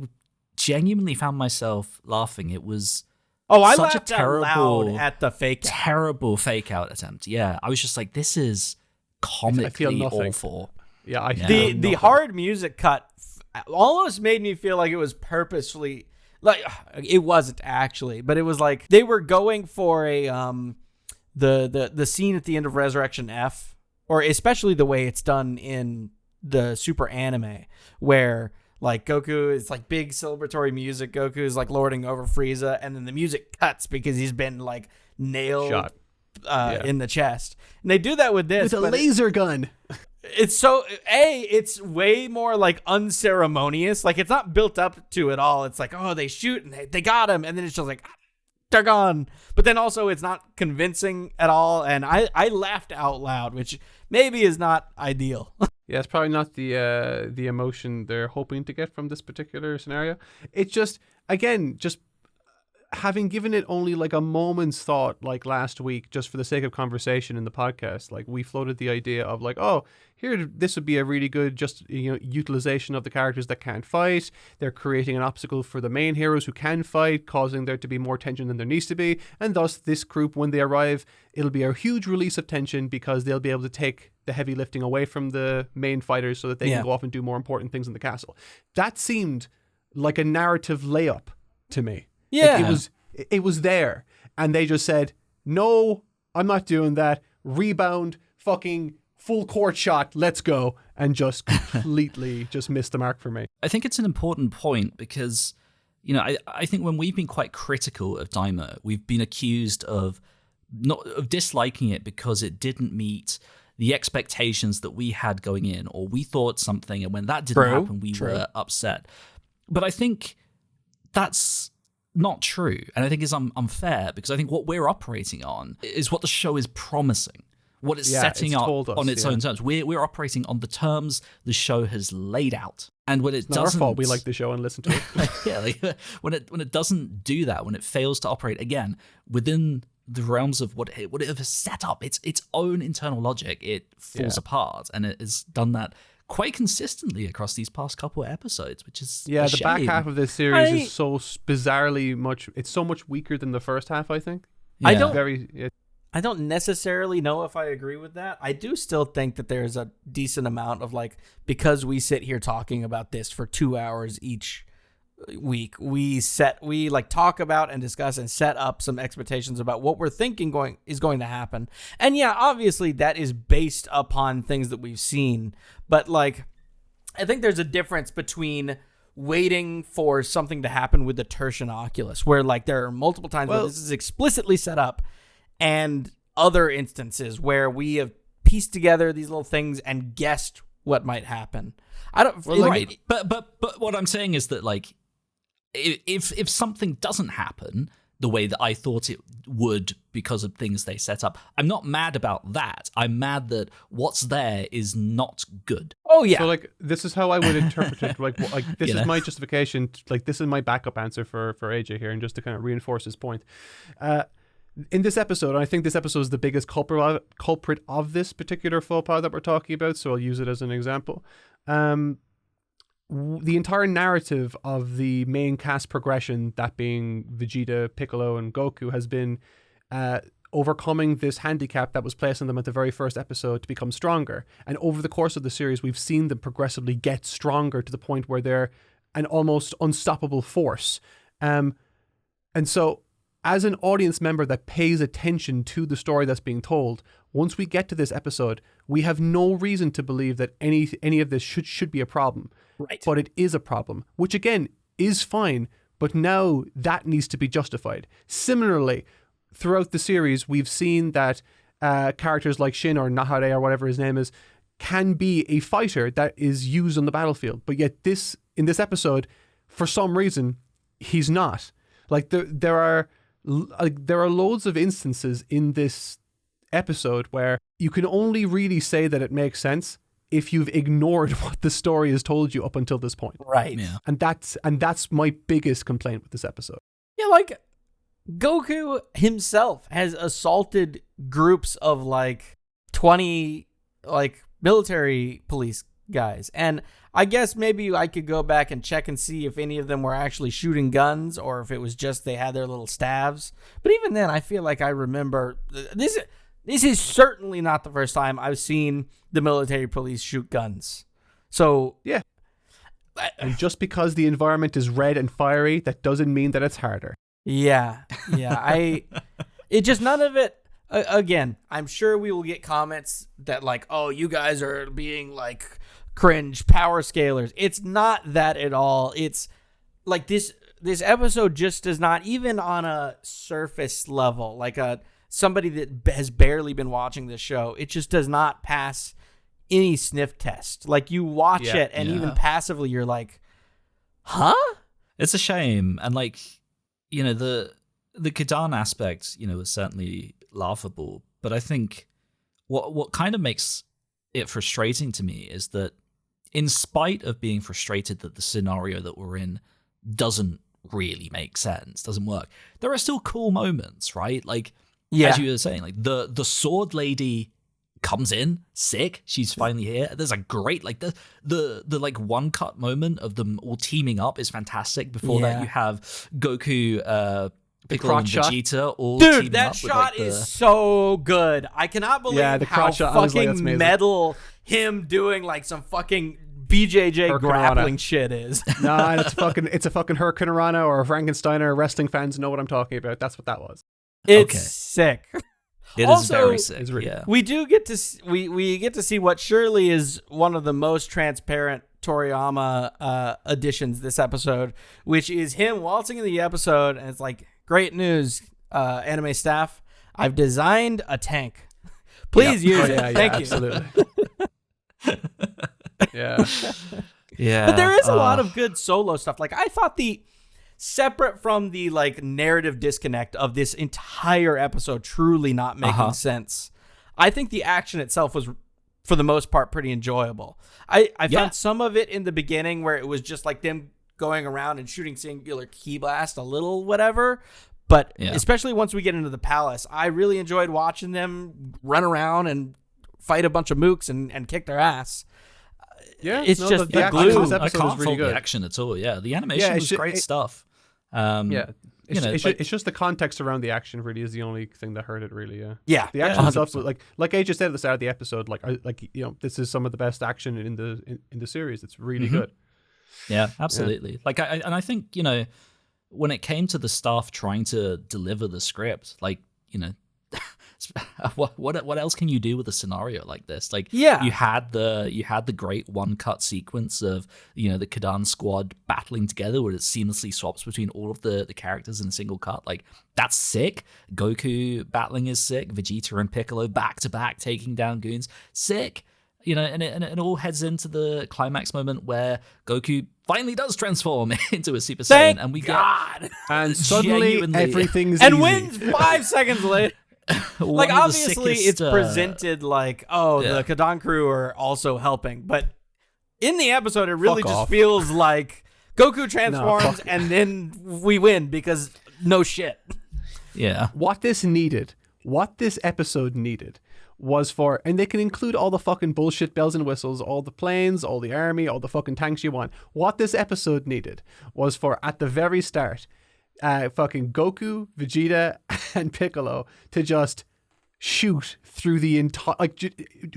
genuinely found myself laughing. It was I such a laughed out loud at the fake out. terrible fake out attempt. Yeah, I was just like, this is comically nothing. awful. Yeah, I The hard music cut almost made me feel like it was purposefully, like it wasn't actually, but it was like they were going for a the scene at the end of Resurrection F, or especially the way it's done in the Super anime, where like Goku is like big celebratory music, Goku is like lording over Frieza, and then the music cuts because he's been like nailed Shot. in the chest. And they do that with this. With a laser gun. It's so it's way more like unceremonious. Like it's not built up to it all. It's like, oh, they shoot and they got him, and then it's just like they're gone. But then also it's not convincing at all, and I laughed out loud, which maybe is not ideal. Yeah, it's probably not the emotion they're hoping to get from this particular scenario. It's just, again, just having given it only like a moment's thought, like last week, just for the sake of conversation in the podcast, like we floated the idea of like, oh, here, this would be a really good just, you know, utilization of the characters that can't fight. They're creating an obstacle for the main heroes who can fight, causing there to be more tension than there needs to be. And thus this group, when they arrive, it'll be a huge release of tension because they'll be able to take the heavy lifting away from the main fighters so that they can go off and do more important things in the castle. That seemed like a narrative layup to me. Yeah. Like it was there. And they just said, no, I'm not doing that. Rebound, fucking full court shot, let's go. And just completely just missed the mark for me. I think it's an important point because, you know, I think when we've been quite critical of Daima, we've been accused of disliking it because it didn't meet the expectations that we had going in, or we thought something, and when that didn't happen, we were upset. But I think that's not true, and I think it's unfair, because I think what we're operating on is what the show is promising, what it's setting up on its own terms. We're operating on the terms the show has laid out, and when it doesn't, it's not our fault we like the show and listen to it. yeah, like, when it doesn't do that, when it fails to operate again within the realms of what it has set up, its own internal logic, it falls apart, and it has done that quite consistently across these past couple of episodes, which is the shame. back half of this series is so bizarrely much. It's so much weaker than the first half, I think. I don't necessarily know if I agree with that. I do still think that there's a decent amount of like, because we sit here talking about this for 2 hours each week, we like talk about and discuss and set up some expectations about what we're thinking is going to happen. And yeah, obviously that is based upon things that we've seen, but like I think there's a difference between waiting for something to happen with the Tertian Oculus, where like there are multiple times where this is explicitly set up, and other instances where we have pieced together these little things and guessed what might happen. I don't. Well, right, but what I'm saying is that like, if something doesn't happen the way that I thought it would because of things they set up, I'm not mad about that. I'm mad that what's there is not good. Oh yeah. So like this is how I would interpret it. Like this You know? is my justification. Like this is my backup answer for AJ here, and just to kind of reinforce his point. In this episode, and I think this episode is the biggest culprit of this particular faux pas that we're talking about. So I'll use it as an example. The entire narrative of the main cast progression, that being Vegeta, Piccolo, and Goku, has been overcoming this handicap that was placed on them at the very first episode to become stronger. And over the course of the series, we've seen them progressively get stronger to the point where they're an almost unstoppable force. And so, as an audience member that pays attention to the story that's being told, once we get to this episode, we have no reason to believe that any of this should be a problem. Right. But it is a problem, which again is fine, but now that needs to be justified. Similarly, throughout the series, we've seen that characters like Shin or Nahare or whatever his name is can be a fighter that is used on the battlefield. But yet in this episode, for some reason, he's not. Like there are loads of instances in this episode where you can only really say that it makes sense if you've ignored what the story has told you up until this point. Right. Yeah. And that's my biggest complaint with this episode. Yeah, like Goku himself has assaulted groups of like 20 like military police guys. And I guess maybe I could go back and check and see if any of them were actually shooting guns or if it was just they had their little staves. But even then, I feel like I remember this is certainly not the first time I've seen the military police shoot guns. So yeah. And just because the environment is red and fiery, that doesn't mean that it's harder. Yeah. It just none of it. Again, I'm sure we will get comments that like, oh, you guys are being like cringe power scalers. It's not that at all. It's like this episode just does not, even on a surface level, like somebody that has barely been watching this show, it just does not pass any sniff test. Like you watch it and even passively you're like, huh? It's a shame. And like, you know, the Kidan aspect, you know, is certainly laughable. But I think what kind of makes it frustrating to me is that in spite of being frustrated that the scenario that we're in doesn't really make sense, doesn't work, there are still cool moments, right? Like, as you were saying, like the sword lady comes in sick, she's finally here. There's a great like the like one cut moment of them all teaming up is fantastic. Before that you have Goku, Piccolo and Vegeta all teaming up. Dude, that shot is so good. I cannot believe the how shot, fucking metal him doing like some fucking BJJ grappling shit is. Nah, it's a fucking Hurricanrana or a Frankensteiner. Wrestling fans know what I'm talking about. That's what that was. It's sick. It also, is very sick. We do get to we get to see what surely is one of the most transparent Toriyama additions this episode, which is him waltzing in the episode, and it's like, great news, anime staff. I've designed a tank. Please use it. Thank you. Absolutely. Yeah. But there is a lot of good solo stuff. Like I thought separate from the like narrative disconnect of this entire episode truly not making sense, I think the action itself was for the most part pretty enjoyable. I found some of it in the beginning where it was just like them going around and shooting singular key blast a little whatever, but especially once we get into the palace, I really enjoyed watching them run around and fight a bunch of mooks and kick their ass. Yeah, it's just the glue. I can't really fault good. The action at all. Yeah, the animation was great stuff. It's just the context around the action really is the only thing that hurt it. Really, the action 100%. itself, like AJ said at the start of the episode, like you know, this is some of the best action in the series. It's really good. Yeah, absolutely. Like, I think, you know, when it came to the staff trying to deliver the script, like, you know, what else can you do with a scenario like this? Like, Yeah. you had the great one cut sequence of the Kadan squad battling together, where it seamlessly swaps between all of the characters in a single cut. Like, that's sick. Goku battling is sick. Vegeta and Piccolo back to back taking down goons, sick. And it all heads into the climax moment where Goku finally does transform into a Super Saiyan, and we God. And suddenly Genuinely. everything's And easy. wins 5 seconds later. Like, one of the obviously, sickest, it's presented like, the Kadan crew are also helping, but in the episode, it really Fuck just off. feels like Goku transforms fuck. and then we win because no shit. Yeah. What this episode needed was for, and they can include all the fucking bullshit bells and whistles, all the planes, all the army, all the fucking tanks you want. What this episode needed was for, at the very start, fucking Goku, Vegeta, and Piccolo to just shoot through the entire, like,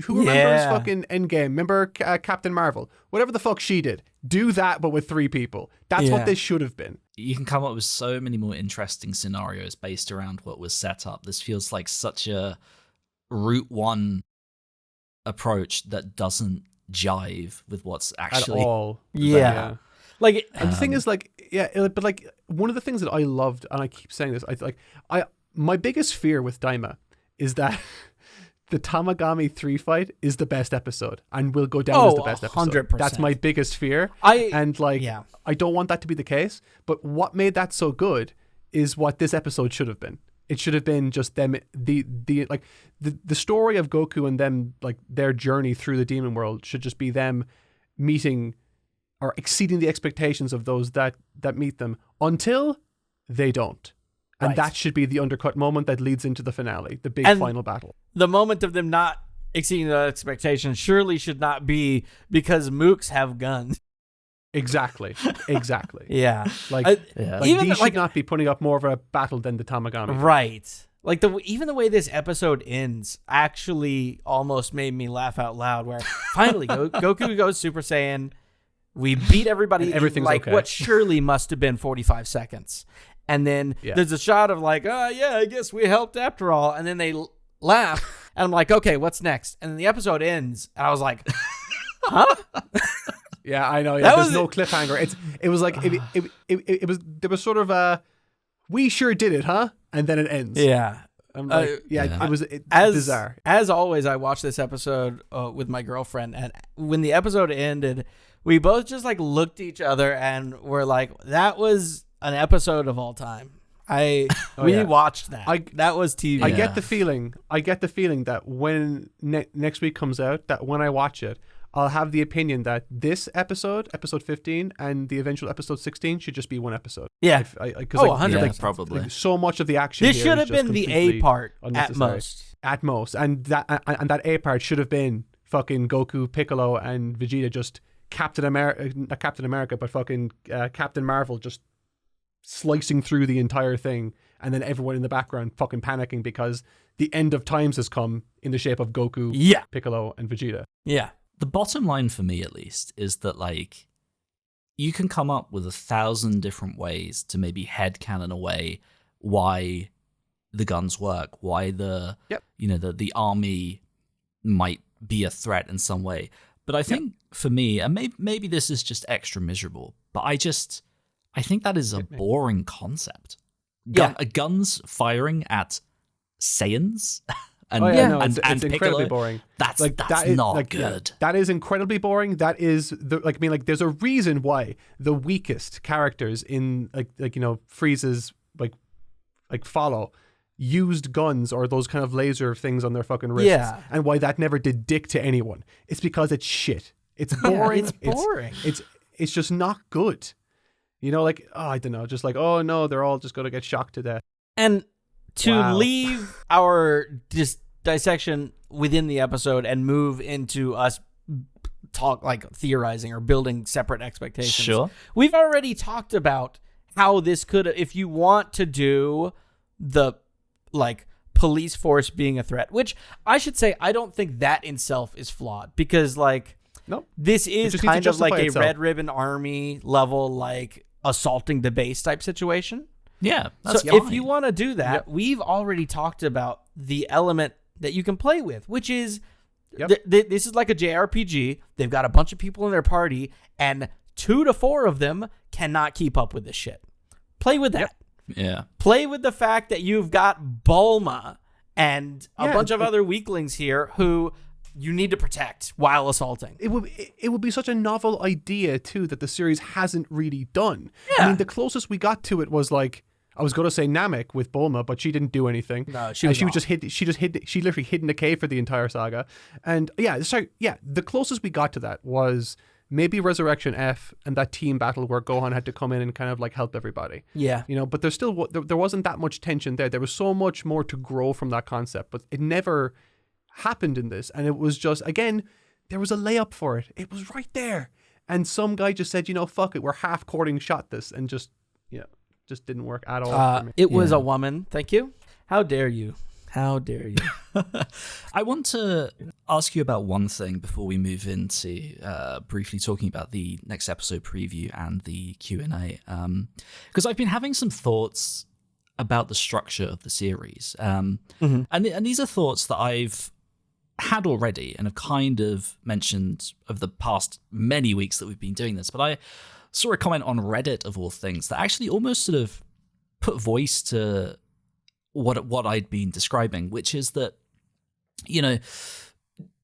who remembers fucking Endgame? Remember Captain Marvel? Whatever the fuck she did, do that but with 3 people. That's what this should have been. You can come up with so many more interesting scenarios based around what was set up. This feels like such a Route 1 approach that doesn't jive with what's actually At all. Yeah. Like, And the thing is, like, but like, one of the things that I loved, and I keep saying this, my biggest fear with Daima is that the Tamagami 3 fight is the best episode and will go down as the best episode. 100%. That's my biggest fear. I don't want that to be the case. But what made that so good is what this episode should have been. It should have been just them, the story of Goku and them, like, their journey through the demon world should just be them meeting or exceeding the expectations of those that meet them until they don't. And that should be the undercut moment that leads into the finale, the big final battle. The moment of them not exceeding the expectations surely should not be because mooks have guns. Exactly. Yeah. Even these should not be putting up more of a battle than the Tamagami. Right. Like, even the way this episode ends actually almost made me laugh out loud, where finally Goku goes Super Saiyan. We beat everybody in like what surely must have been 45 seconds. And then there's a shot of like, I guess we helped after all. And then they laugh. And I'm like, okay, what's next? And then the episode ends. And I was like, huh? Yeah, I know. Yeah, there's no cliffhanger. It was like, it was, there was sort of a, we sure did it, huh? And then it ends. Yeah. I'm like, it was bizarre. As always, I watched this episode with my girlfriend. And when the episode ended, we both just like looked at each other and were like, that was an episode of all time. We watched that. That was TV. I get the feeling that when next week comes out, that when I watch it, I'll have the opinion that this episode 15, and the eventual episode 16 should just be one episode. Yeah. 100%. Probably. Like, so much of the action This here should is have just been the A part unnecessary. At most. And that A part should have been fucking Goku, Piccolo, and Vegeta just Captain America, but fucking Captain Marvel just slicing through the entire thing, and then everyone in the background fucking panicking because the end of times has come in the shape of Goku, Piccolo, and Vegeta. Yeah. The bottom line for me, at least, is that, like, you can come up with 1,000 different ways to maybe headcanon away why the guns work, why the army might be a threat in some way. But I think for me, and maybe this is just extra miserable, but I think that is a boring concept. Guns firing at Saiyans and it's Piccolo, incredibly boring. That's not good. That is incredibly boring. That is there's a reason why the weakest characters in Frieza's follow used guns or those kind of laser things on their fucking wrists, and why that never did dick to anyone. It's because it's shit. It's boring. It's boring. It's just not good. I don't know, just like, oh no, they're all just going to get shocked to death. And to leave our dissection within the episode and move into us talk like theorizing or building separate expectations. Sure. We've already talked about how this could, if you want to do the police force being a threat, which I should say, I don't think that in self is flawed, because this is kind of like a Red Ribbon Army level, assaulting the base type situation. Yeah, that's so fine. if you want to do that, we've already talked about the element that you can play with, which is this is like a JRPG. They've got a bunch of people in their party, and 2 to 4 of them cannot keep up with this shit. Play with that. Yeah. Play with the fact that you've got Bulma and a bunch of other weaklings here who you need to protect while assaulting. It would be such a novel idea too that the series hasn't really done. Yeah. I mean, the closest we got to it was like, I was going to say Namek with Bulma, but she didn't do anything. No, she literally hid in the cave for the entire saga. And the closest we got to that was maybe Resurrection F and that team battle where Gohan had to come in and kind of like help everybody. Yeah. You know, but there wasn't that much tension there. There was so much more to grow from that concept, but it never happened in this. And it was just, again, there was a layup for it. It was right there. And some guy just said, fuck it, we're half courting shot this, and just didn't work at all for me. It was a woman. Thank you. How dare you? How dare you? I want to ask you about one thing before we move into briefly talking about the next episode preview and the Q&A. Because I've been having some thoughts about the structure of the series. And these are thoughts that I've had already and have kind of mentioned over the past many weeks that we've been doing this. But I saw a comment on Reddit, of all things, that actually almost sort of put voice to what I'd been describing, which is that,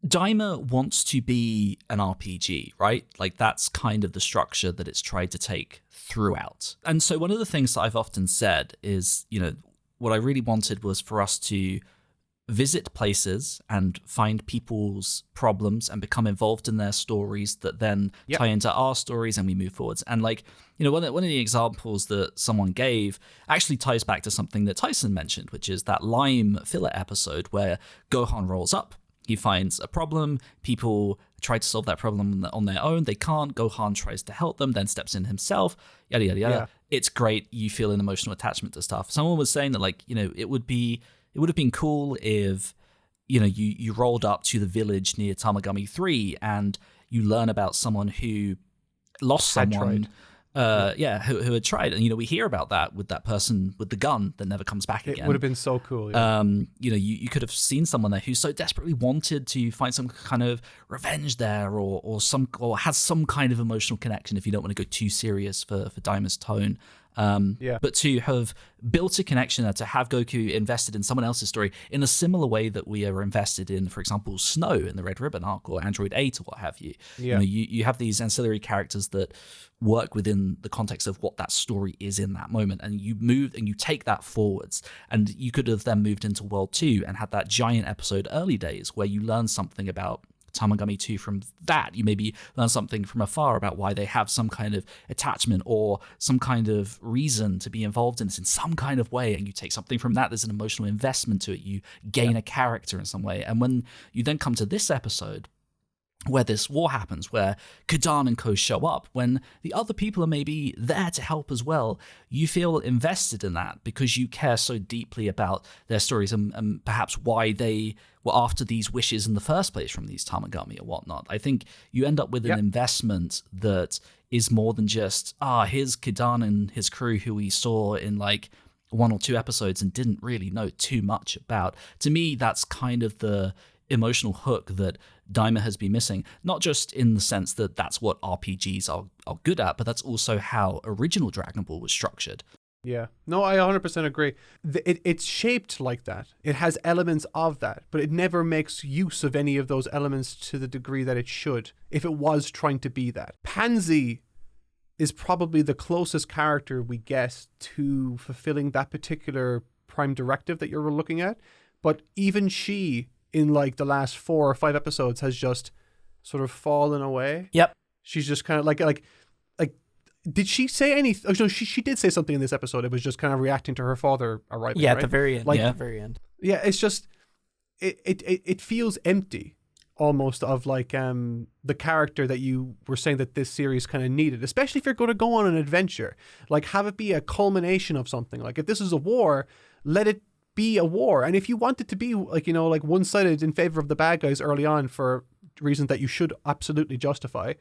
Daima wants to be an RPG, right? Like, that's kind of the structure that it's tried to take throughout. And so one of the things that I've often said is, what I really wanted was for us to visit places and find people's problems and become involved in their stories that then tie into our stories, and we move forwards. And one of the examples that someone gave actually ties back to something that Tyson mentioned, which is that Lime filler episode where Gohan rolls up, he finds a problem, people try to solve that problem on their own, they can't, Gohan tries to help them, then steps in himself, yada yada yada. It's great, you feel an emotional attachment to stuff. Someone was saying that it would have been cool if, you rolled up to the village near Tamagami 3 and you learn about someone who lost someone. Who had tried. And, we hear about that with that person with the gun that never comes back again. It would have been so cool. Yeah. You could have seen someone there who so desperately wanted to find some kind of revenge there or has some kind of emotional connection, if you don't want to go too serious for Daima's tone. But to have built a connection there, to have Goku invested in someone else's story in a similar way that we are invested in, for example, Snow in the Red Ribbon arc or Android 8 or what have you. You have these ancillary characters that work within the context of what that story is in that moment, and you move and you take that forwards. And you could have then moved into World 2 and had that giant episode Early Days where you learn something about Tamagami 2 from that. You maybe learn something from afar about why they have some kind of attachment or some kind of reason to be involved in this in some kind of way, and you take something from that. There's an emotional investment to it. You gain a character in some way. And when you then come to this episode where this war happens, where Kadan and co show up, when the other people are maybe there to help as well, you feel invested in that because you care so deeply about their stories and perhaps why they were after these wishes in the first place from these Tamagami or whatnot. I think you end up with an investment that is more than just, here's Kadan and his crew who we saw in like 1 or 2 episodes and didn't really know too much about. To me, that's kind of the emotional hook that Daima has been missing, not just in the sense that that's what RPGs are good at, but that's also how original Dragon Ball was structured. Yeah. No, I 100% agree. It's shaped like that. It has elements of that, but it never makes use of any of those elements to the degree that it should, if it was trying to be that. Pansy is probably the closest character we get to fulfilling that particular prime directive that you're looking at, but even she, in like the last 4 or 5 episodes, has just sort of fallen away. Yep. She's just kind of like did she say anything? Oh, no, she did say something in this episode. It was just kind of reacting to her father arriving. Yeah, right? at the very end. At the very end. Yeah, it's just it feels empty almost of like the character that you were saying that this series kind of needed, especially if you're going to go on an adventure. Like, have it be a culmination of something. Like, if this is a war, let it be a war. And if you want it to be like, like one-sided in favor of the bad guys early on for reasons that you should absolutely justify,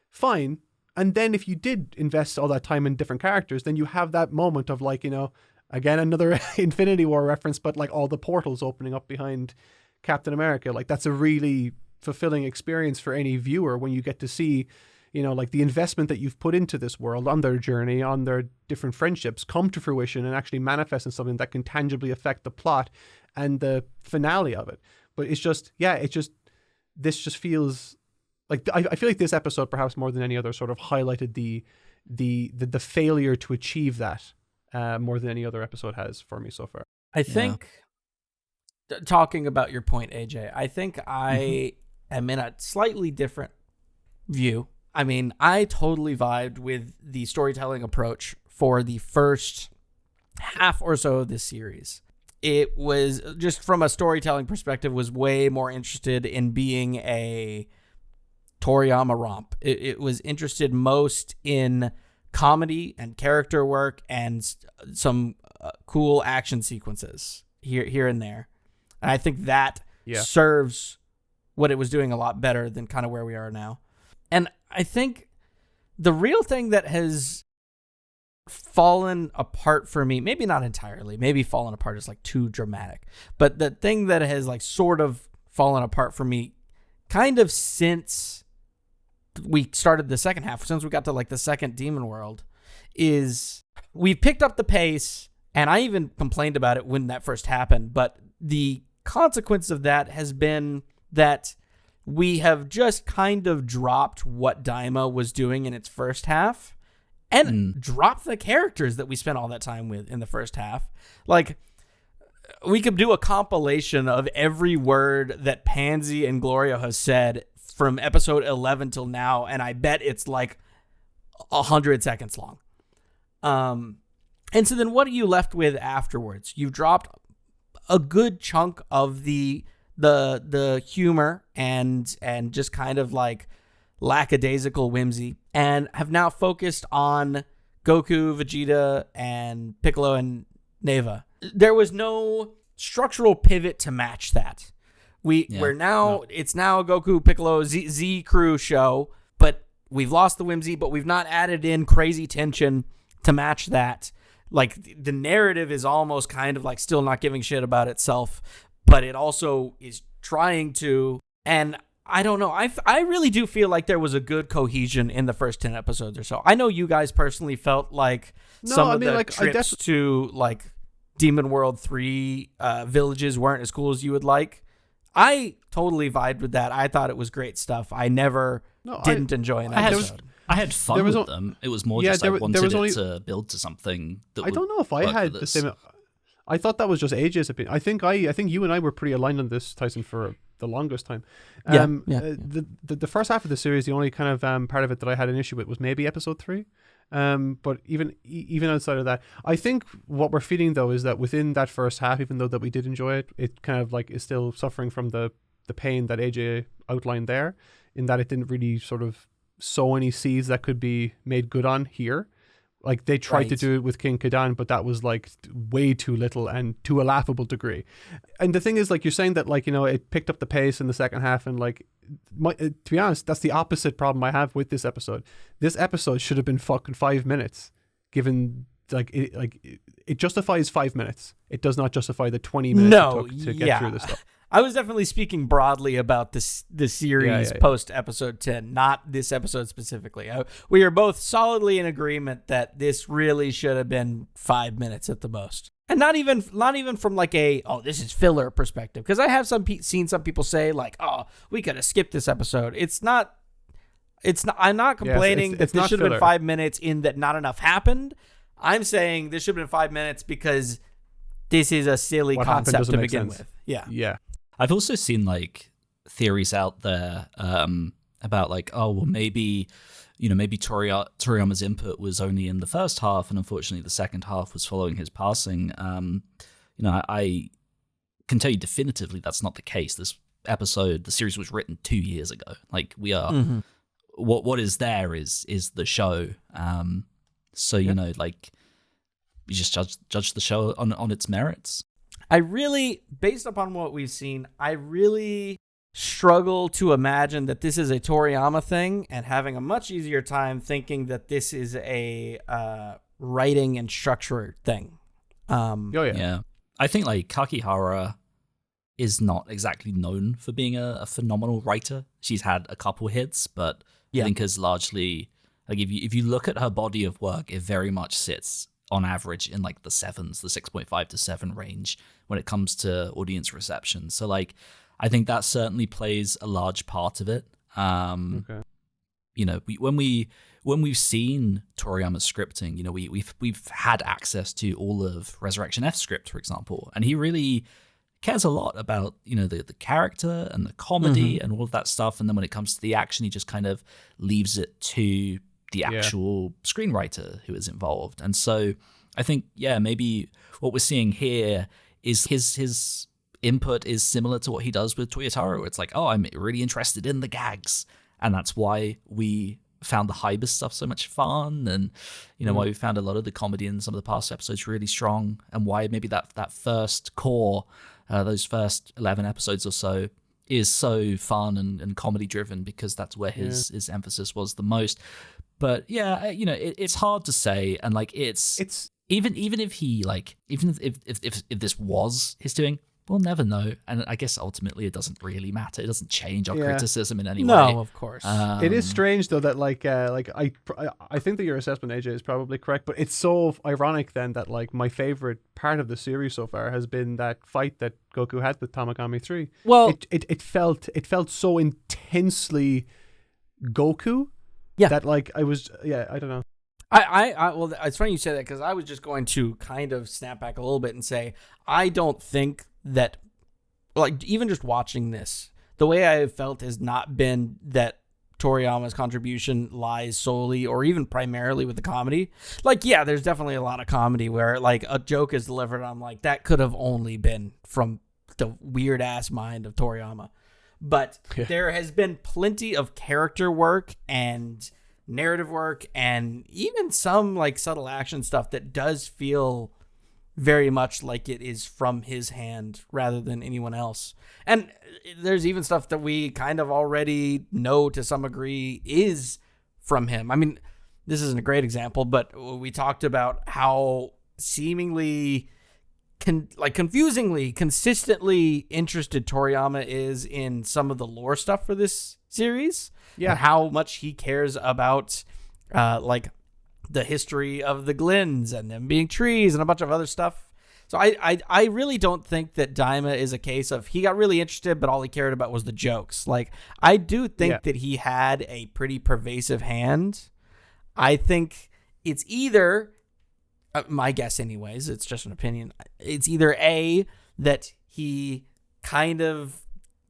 fine. And then if you did invest all that time in different characters, then you have that moment of like, again, another Infinity War reference, but like all the portals opening up behind Captain America. Like that's a really fulfilling experience for any viewer when you get to see, like the investment that you've put into this world on their journey, on their different friendships come to fruition and actually manifest in something that can tangibly affect the plot and the finale of it. But it's just, this just feels like, I feel like this episode, perhaps more than any other, sort of highlighted the failure to achieve that more than any other episode has for me so far. I think, talking about your point, AJ, I think I am in a slightly different view. I mean, I totally vibed with the storytelling approach for the first half or so of this series. It was, just from a storytelling perspective, was way more interested in being a Toriyama romp. It was interested most in comedy and character work and some cool action sequences here and there. And I think that serves what it was doing a lot better than kind of where we are now. And I think the real thing that has fallen apart for me, maybe not entirely, maybe fallen apart is like too dramatic, but the thing that has like sort of fallen apart for me kind of since we started the second half, since we got to like the second Demon World, is we've picked up the pace, and I even complained about it when that first happened, but the consequence of that has been that we have just kind of dropped what Daima was doing in its first half and dropped the characters that we spent all that time with in the first half. Like, we could do a compilation of every word that Pansy and Gloria has said from episode 11 till now, and I bet it's like 100 seconds long. And so then what are you left with afterwards? You've dropped a good chunk of the humor and just kind of like lackadaisical whimsy, and have now focused on Goku, Vegeta, and Piccolo and Neva. There was no structural pivot to match that. It's now a Goku, Piccolo, Z Crew show, but we've lost the whimsy, but we've not added in crazy tension to match that. Like, the narrative is almost kind of like still not giving shit about itself, but it also is trying to. And I don't know. I really do feel like there was a good cohesion in the first 10 episodes or so. I know you guys personally felt like trips to like Demon World 3 villages weren't as cool as you would like. I totally vibed with that. I thought it was great stuff. I never didn't enjoy an episode. I had fun with them. It was more just I wanted it to build to something that I don't know if I had the same. I thought that was just AJ's opinion. I think you and I were pretty aligned on this, Tyson, for the longest time. The first half of the series, the only kind of part of it that I had an issue with was maybe episode 3. But even outside of that, I think what we're feeling though is that within that first half, even though that we did enjoy it, it kind of like is still suffering from the pain that AJ outlined there, in that it didn't really sort of sow any seeds that could be made good on here. Like, they tried to do it with King Kadan, but that was like way too little and to a laughable degree. And the thing is, like, you're saying that, like, it picked up the pace in the second half, and like, to be honest, that's the opposite problem I have with this episode. This episode should have been fucking 5 minutes, given it justifies 5 minutes. It does not justify the 20 minutes it took to get through this stuff. I was definitely speaking broadly about the series post episode 10, not this episode specifically. We are both solidly in agreement that this really should have been 5 minutes at the most. And not even from like this is filler perspective, because I have seen some people say like, oh, we could have skipped this episode. It's not. I'm not complaining that this should have been 5 minutes in that not enough happened. I'm saying this should have been 5 minutes because this is a silly concept to begin with. Yeah. I've also seen like theories out there about like, oh, well, maybe Toriyama's input was only in the first half, and unfortunately the second half was following his passing. I can tell you definitively that's not the case. This episode, the series was written 2 years ago. Like, we are what is there is the show. So like, you just judge the show on its merits. Based upon what we've seen, I really struggle to imagine that this is a Toriyama thing and having a much easier time thinking that this is a writing and structure thing. Yeah. I think like Kakihara is not exactly known for being a phenomenal writer. She's had a couple hits, but I think is largely like if you look at her body of work, it very much sits on average in like the 7s, the 6.5 to 7 range when it comes to audience reception. So like I think that certainly plays a large part of it. You know, when we've seen Toriyama's scripting, you know, we've had access to all of Resurrection F's script, for example, and he really cares a lot about, you know, the character and the comedy and all of that stuff. And then when it comes to the action, he just kind of leaves it to the actual screenwriter who is involved. And so I think, maybe what we're seeing here is his input is similar to what he does with Toyotaro. It's like, oh, I'm really interested in the gags. And that's why we found the Hybris stuff so much fun, and you know why we found a lot of the comedy in some of the past episodes really strong, and why maybe that first core, those first 11 episodes or so, is so fun and comedy driven, because that's where his emphasis was the most. But you know, it's hard to say, and like it's even if he like even if this was his doing, we'll never know. And I guess ultimately it doesn't really matter. It doesn't change our criticism in any way. No, of course. It is strange though that I think that your assessment, AJ, is probably correct, but it's so ironic then that like my favorite part of the series so far has been that fight that Goku had with Tamagami 3. Well, it felt so intensely Goku that like I don't know. Well, it's funny you say that, because I was just going to kind of snap back a little bit and say, I don't think that, like, even just watching this, the way I have felt has not been that Toriyama's contribution lies solely or even primarily with the comedy. Like, there's definitely a lot of comedy where, like, a joke is delivered, and I'm like, that could have only been from the weird-ass mind of Toriyama. But there has been plenty of character work and narrative work and even some like subtle action stuff that does feel very much like it is from his hand rather than anyone else. And there's even stuff that we kind of already know to some degree is from him. I mean, this isn't a great example, but we talked about how seemingly confusingly consistently interested Toriyama is in some of the lore stuff for this series. And how much he cares about like the history of the Glens and them being trees and a bunch of other stuff. So I really don't think that Daima is a case of he got really interested, but all he cared about was the jokes. Like, I do think that he had a pretty pervasive hand. I think it's either, my guess anyways, it's just an opinion, it's either A, that he kind of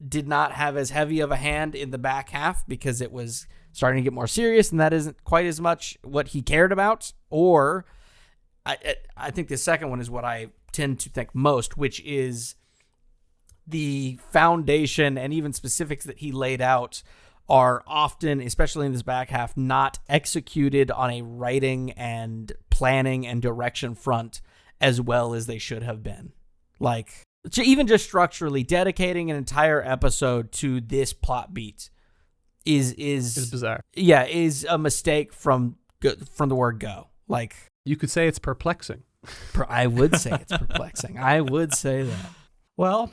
did not have as heavy of a hand in the back half because it was starting to get more serious and that isn't quite as much what he cared about, or I think the second one is what I tend to think most, which is the foundation and even specifics that he laid out are often, especially in this back half, not executed on a writing and planning and direction front as well as they should have been. Like, even just structurally, dedicating an entire episode to this plot beat is bizarre. Yeah, is a mistake from the word go. Like, you could say it's perplexing. I would say it's perplexing. I would say that. Well,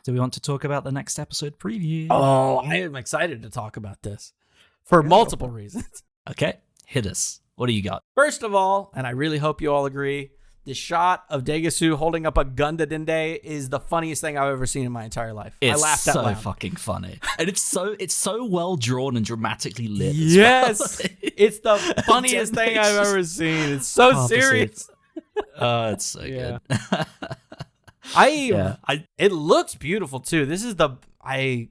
do we want to talk about the next episode preview? Oh, I am excited to talk about this for multiple reasons. Okay, hit us. What do you got? First of all, and I really hope you all agree, the shot of Degasu holding up a gun to Dende is the funniest thing I've ever seen in my entire life. I laughed out loud. It's so fucking funny. And it's so well drawn and dramatically lit. Yes. It's the funniest thing I've ever seen. It's so serious. It's so good. It looks beautiful too. This is I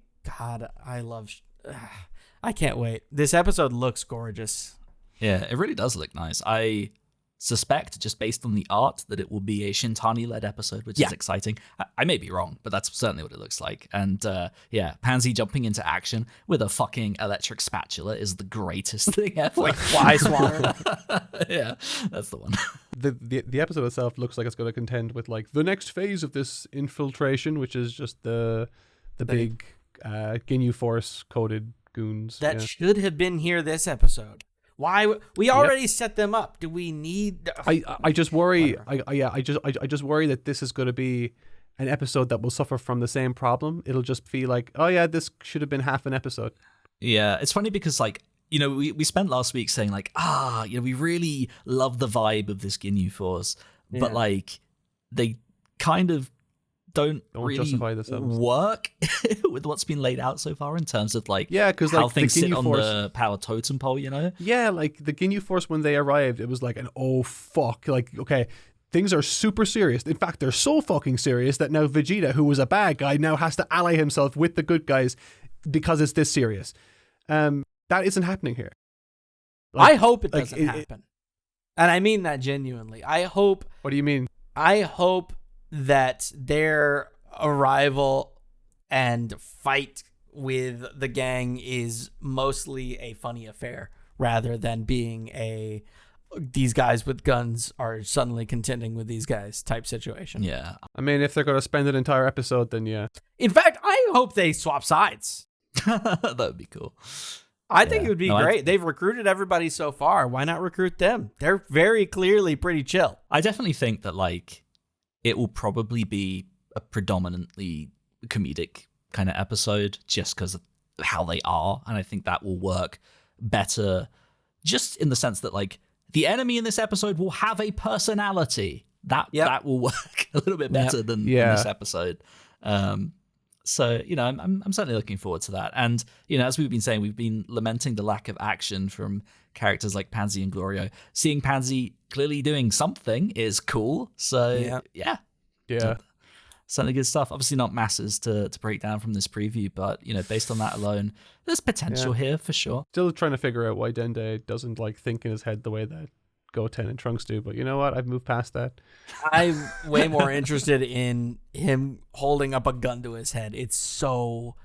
can't wait. This episode looks gorgeous. Yeah, it really does look nice. I suspect, just based on the art, that it will be a Shintani-led episode, which is exciting. I may be wrong, but that's certainly what it looks like. And Pansy jumping into action with a fucking electric spatula is the greatest thing ever. Like fly swatter. Yeah, that's the one. The episode itself looks like it's going to contend with like the next phase of this infiltration, which is just the big Ginyu Force coded goons. That should have been here this episode. Why we already set them up? Do we need? I just worry. I just worry that this is going to be an episode that will suffer from the same problem. It'll just feel like, oh yeah, this should have been half an episode. Yeah, it's funny because like, you know, we spent last week saying like, you know, we really love the vibe of this Ginyu Force, but like they kind of don't really justify themselves. Work with what's been laid out so far in terms of like because how like things the sit Ginyu on Force, the power totem pole, you know? Yeah, like the Ginyu Force when they arrived, it was like an oh fuck, like okay, things are super serious. In fact, they're so fucking serious that now Vegeta, who was a bad guy, now has to ally himself with the good guys because it's this serious. That isn't happening here. Like, I hope it doesn't happen. And I mean that genuinely. I hope... What do you mean? I hope that their arrival and fight with the gang is mostly a funny affair rather than being these guys with guns are suddenly contending with these guys type situation. Yeah. I mean, if they're going to spend an entire episode, then yeah. In fact, I hope they swap sides. That would be cool. I think it would be great. They've recruited everybody so far. Why not recruit them? They're very clearly pretty chill. I definitely think that like it will probably be a predominantly comedic kind of episode just because of how they are. And I think that will work better just in the sense that like the enemy in this episode will have a personality. That will work a little bit better than this episode. So, you know, I'm certainly looking forward to that. And, you know, as we've been saying, we've been lamenting the lack of action from characters like Pansy and Glorio. Seeing Pansy clearly doing something is cool. So, yeah. Certainly good stuff. Obviously not masses to break down from this preview, but, you know, based on that alone, there's potential here for sure. Still trying to figure out why Dende doesn't, like, think in his head the way that Goten and Trunks do, but you know what? I've moved past that. I'm way more interested in him holding up a gun to his head. It's so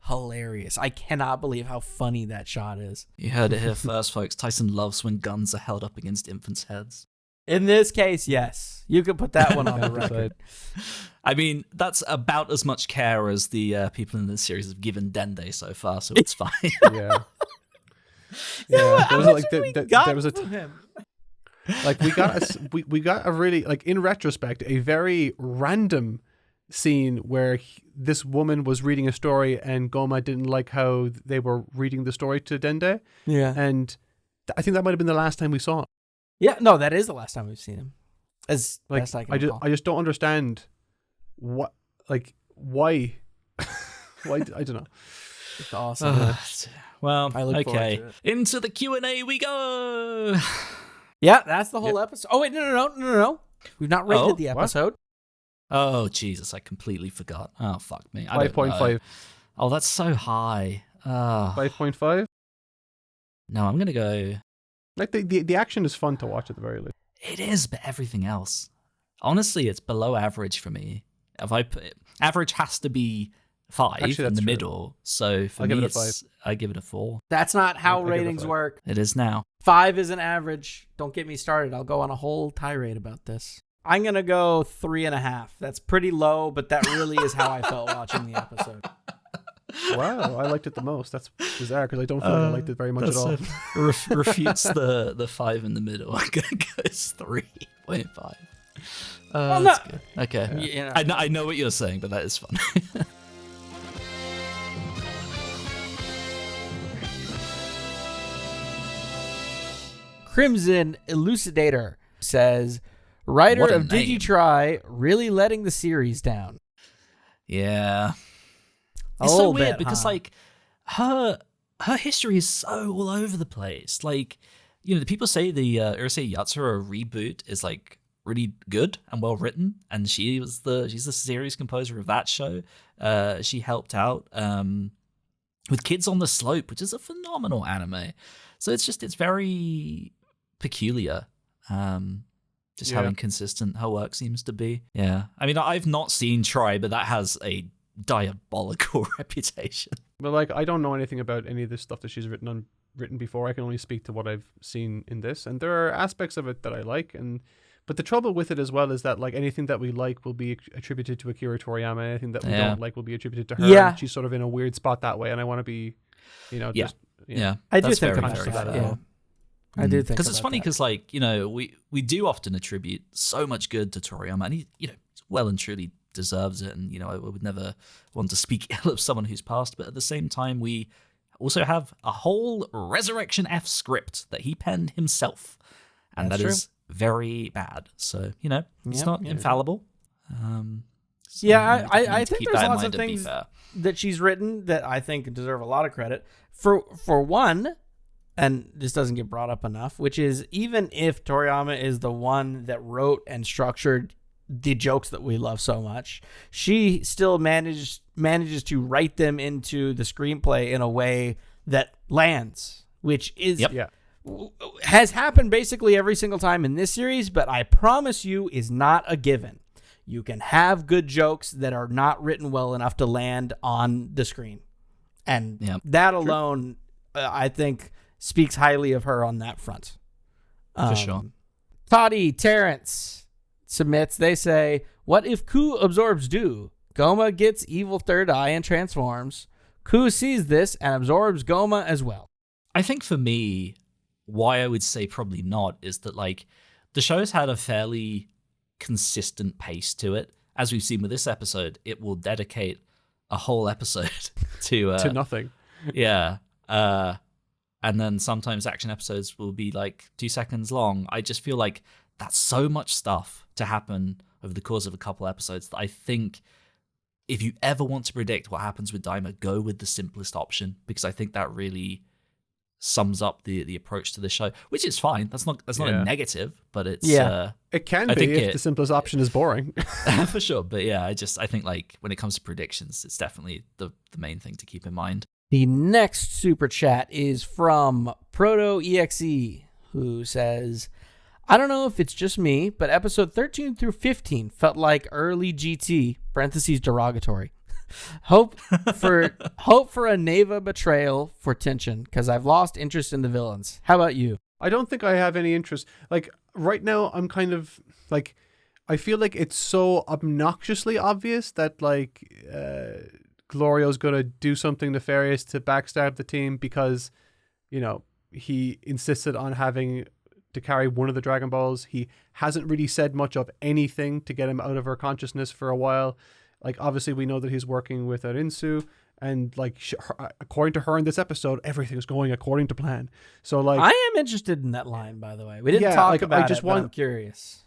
hilarious. I cannot believe how funny that shot is. You heard it here first, folks. Tyson loves when guns are held up against infants' heads. In this case, yes. You could put that one on the record. I mean, that's about as much care as the people in this series have given Dende so far, so it's fine. Yeah. There was a him. Like we got a really, like, in retrospect, a very random scene where this woman was reading a story and Goma didn't like how they were reading the story to Dende. Yeah. And I think that might have been the last time we saw him. Yeah, no, that is the last time we've seen him. As like, best I can recall. I just don't understand what, like, why. Why, I don't know. It's awesome. Well, I look forward to it. Into the Q&A we go. Yeah, that's the whole episode. Oh, wait, no. We've not rated the episode. Oh, Jesus, I completely forgot. Oh, fuck me. 5.5. Oh, that's so high. 5.5? No, I'm going to go... Like, the action is fun to watch at the very least. It is, but everything else. Honestly, it's below average for me. If I put average has to be 5 in the middle. So for me, I give it a 4. That's not how ratings work. It is now. 5 is an average. Don't get me started. I'll go on a whole tirade about this. I'm going to go 3.5. That's pretty low, but that really is how I felt watching the episode. Wow, I liked it the most. That's bizarre because I don't feel like I liked it very much at all. Refutes the 5 in the middle. I'm going to go 3.5. Well, that's good. Okay. Yeah. I know what you're saying, but that is fun. Crimson Elucidator says, writer of DigiTry really letting the series down. Yeah. It's so weird because like her history is so all over the place. Like, you know, the people say the Urusei Yatsura reboot is like really good and well written, and she's the series composer of that show. She helped out with Kids on the Slope, which is a phenomenal anime. So it's very peculiar. Just how inconsistent her work seems to be. Yeah. I mean, I've not seen Try, but that has a diabolical reputation. But like, I don't know anything about any of this stuff that she's written before. I can only speak to what I've seen in this, and there are aspects of it that I like, but But the trouble with it as well is that like anything that we like will be attributed to Akira Toriyama. Anything that we don't like will be attributed to her. Yeah. And she's sort of in a weird spot that way, and I want to be, just I do that's think very, about very that. fair. Yeah. I do think because it's about funny that. because like we do often attribute so much good to Toriyama, and he well and truly deserves it. And I would never want to speak ill of someone who's passed, but at the same time we also have a whole Resurrection F script that he penned himself, and That's that true. is very bad. So it's not infallible. So, Yeah, definitely I need to think keep there's that in lots mind of and be things fair. that she's written that I think deserve a lot of credit. For one, and this doesn't get brought up enough, which is even if Toriyama is the one that wrote and structured the jokes that we love so much, she still manages to write them into the screenplay in a way that lands, which is has happened basically every single time in this series, but I promise you is not a given. You can have good jokes that are not written well enough to land on the screen. And that alone, I think, speaks highly of her on that front. For sure. Toddy Terrence submits, they say, what if Ku absorbs Do? Goma gets evil third eye and transforms. Ku sees this and absorbs Goma as well. I think for me, why I would say probably not is that like the show's had a fairly consistent pace to it. As we've seen with this episode, it will dedicate a whole episode to nothing. Yeah. And then sometimes action episodes will be like 2 seconds long. I just feel like that's so much stuff to happen over the course of a couple episodes that I think if you ever want to predict what happens with Daima, go with the simplest option, because I think that really sums up the approach to the show, which is fine. That's not a negative, but it's it can I be think if the simplest option is boring. for sure. But yeah, I think like when it comes to predictions, it's definitely the main thing to keep in mind. The next super chat is from ProtoEXE, who says, I don't know if it's just me, but episode 13 through 15 felt like early GT, parentheses derogatory. Hope for a Neva betrayal for tension, because I've lost interest in the villains. How about you? I don't think I have any interest. Like right now, I'm kind of like, I feel like it's so obnoxiously obvious that like Glorio's going to do something nefarious to backstab the team because, he insisted on having to carry one of the Dragon Balls. He hasn't really said much of anything to get him out of her consciousness for a while. Like, obviously, we know that he's working with Arinsu, and like, according to her in this episode, everything's going according to plan. So, like, I am interested in that line, by the way. We didn't talk about it, but I'm curious.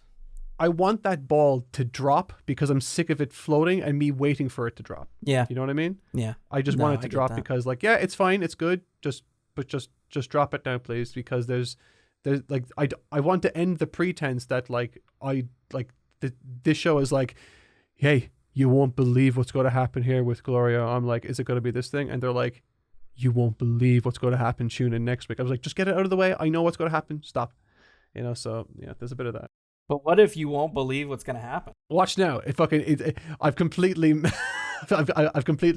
I want that ball to drop because I'm sick of it floating and me waiting for it to drop. Yeah, you know what I mean? Yeah, I just want it to drop because, like, yeah, it's fine, it's good. Just drop it now, please, because there's like I want to end the pretense that like this show is like, hey, you won't believe what's going to happen here with Gloria. I'm like, is it going to be this thing? And they're like, you won't believe what's going to happen. Tune in next week. I was like, just get it out of the way. I know what's going to happen. Stop. So yeah, there's a bit of that. But what if you won't believe what's going to happen? Watch now. I've completely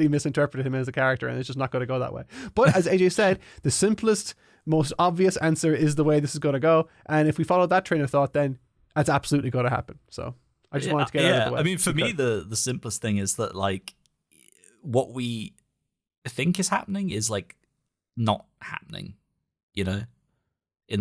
misinterpreted him as a character, and it's just not going to go that way. But as AJ said, the simplest, most obvious answer is the way this is going to go. And if we follow that train of thought, then that's absolutely going to happen. So I just wanted to get out of the way. I mean, for me, the simplest thing is that like what we think is happening is like not happening, in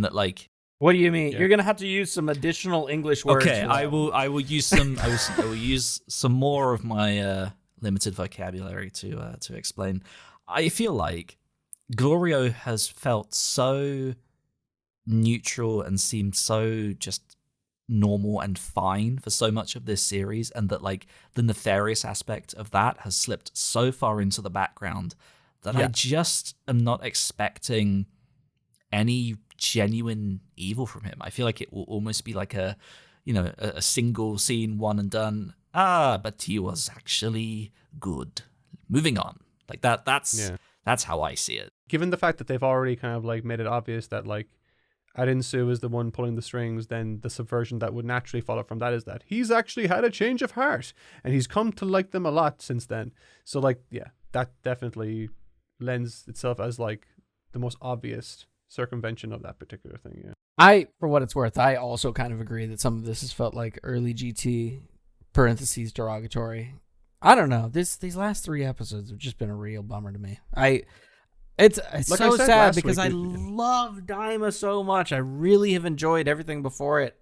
that like. What do you mean? Yeah. You're gonna have to use some additional English words. Okay, I will use some. I will use some more of my limited vocabulary to explain. I feel like Glorio has felt so neutral and seemed so just normal and fine for so much of this series, and that like the nefarious aspect of that has slipped so far into the background that I just am not expecting any genuine evil from him. I feel like it will almost be like a single scene, one and done. But he was actually good. Moving on. Like that. That's how I see it. Given the fact that they've already kind of like made it obvious that like Arinsu is the one pulling the strings, then the subversion that would naturally follow from that is that he's actually had a change of heart and he's come to like them a lot since then. So like, yeah, that definitely lends itself as like the most obvious circumvention of that particular thing. Yeah. For what it's worth, I also kind of agree that some of this has felt like early GT parentheses derogatory. I don't know. These last 3 episodes have just been a real bummer to me. It's like so sad because I love Daima so much. I really have enjoyed everything before it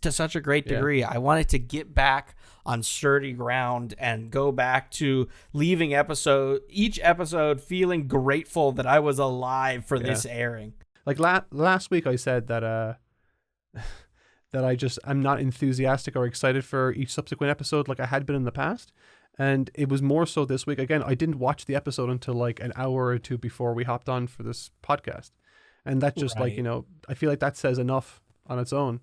to such a great degree. I wanted to get back on sturdy ground and go back to leaving each episode feeling grateful that I was alive for this airing. Like last week I said that that I'm not enthusiastic or excited for each subsequent episode like I had been in the past. And it was more so this week. Again, I didn't watch the episode until like an hour or two before we hopped on for this podcast. And that just like, I feel like that says enough on its own.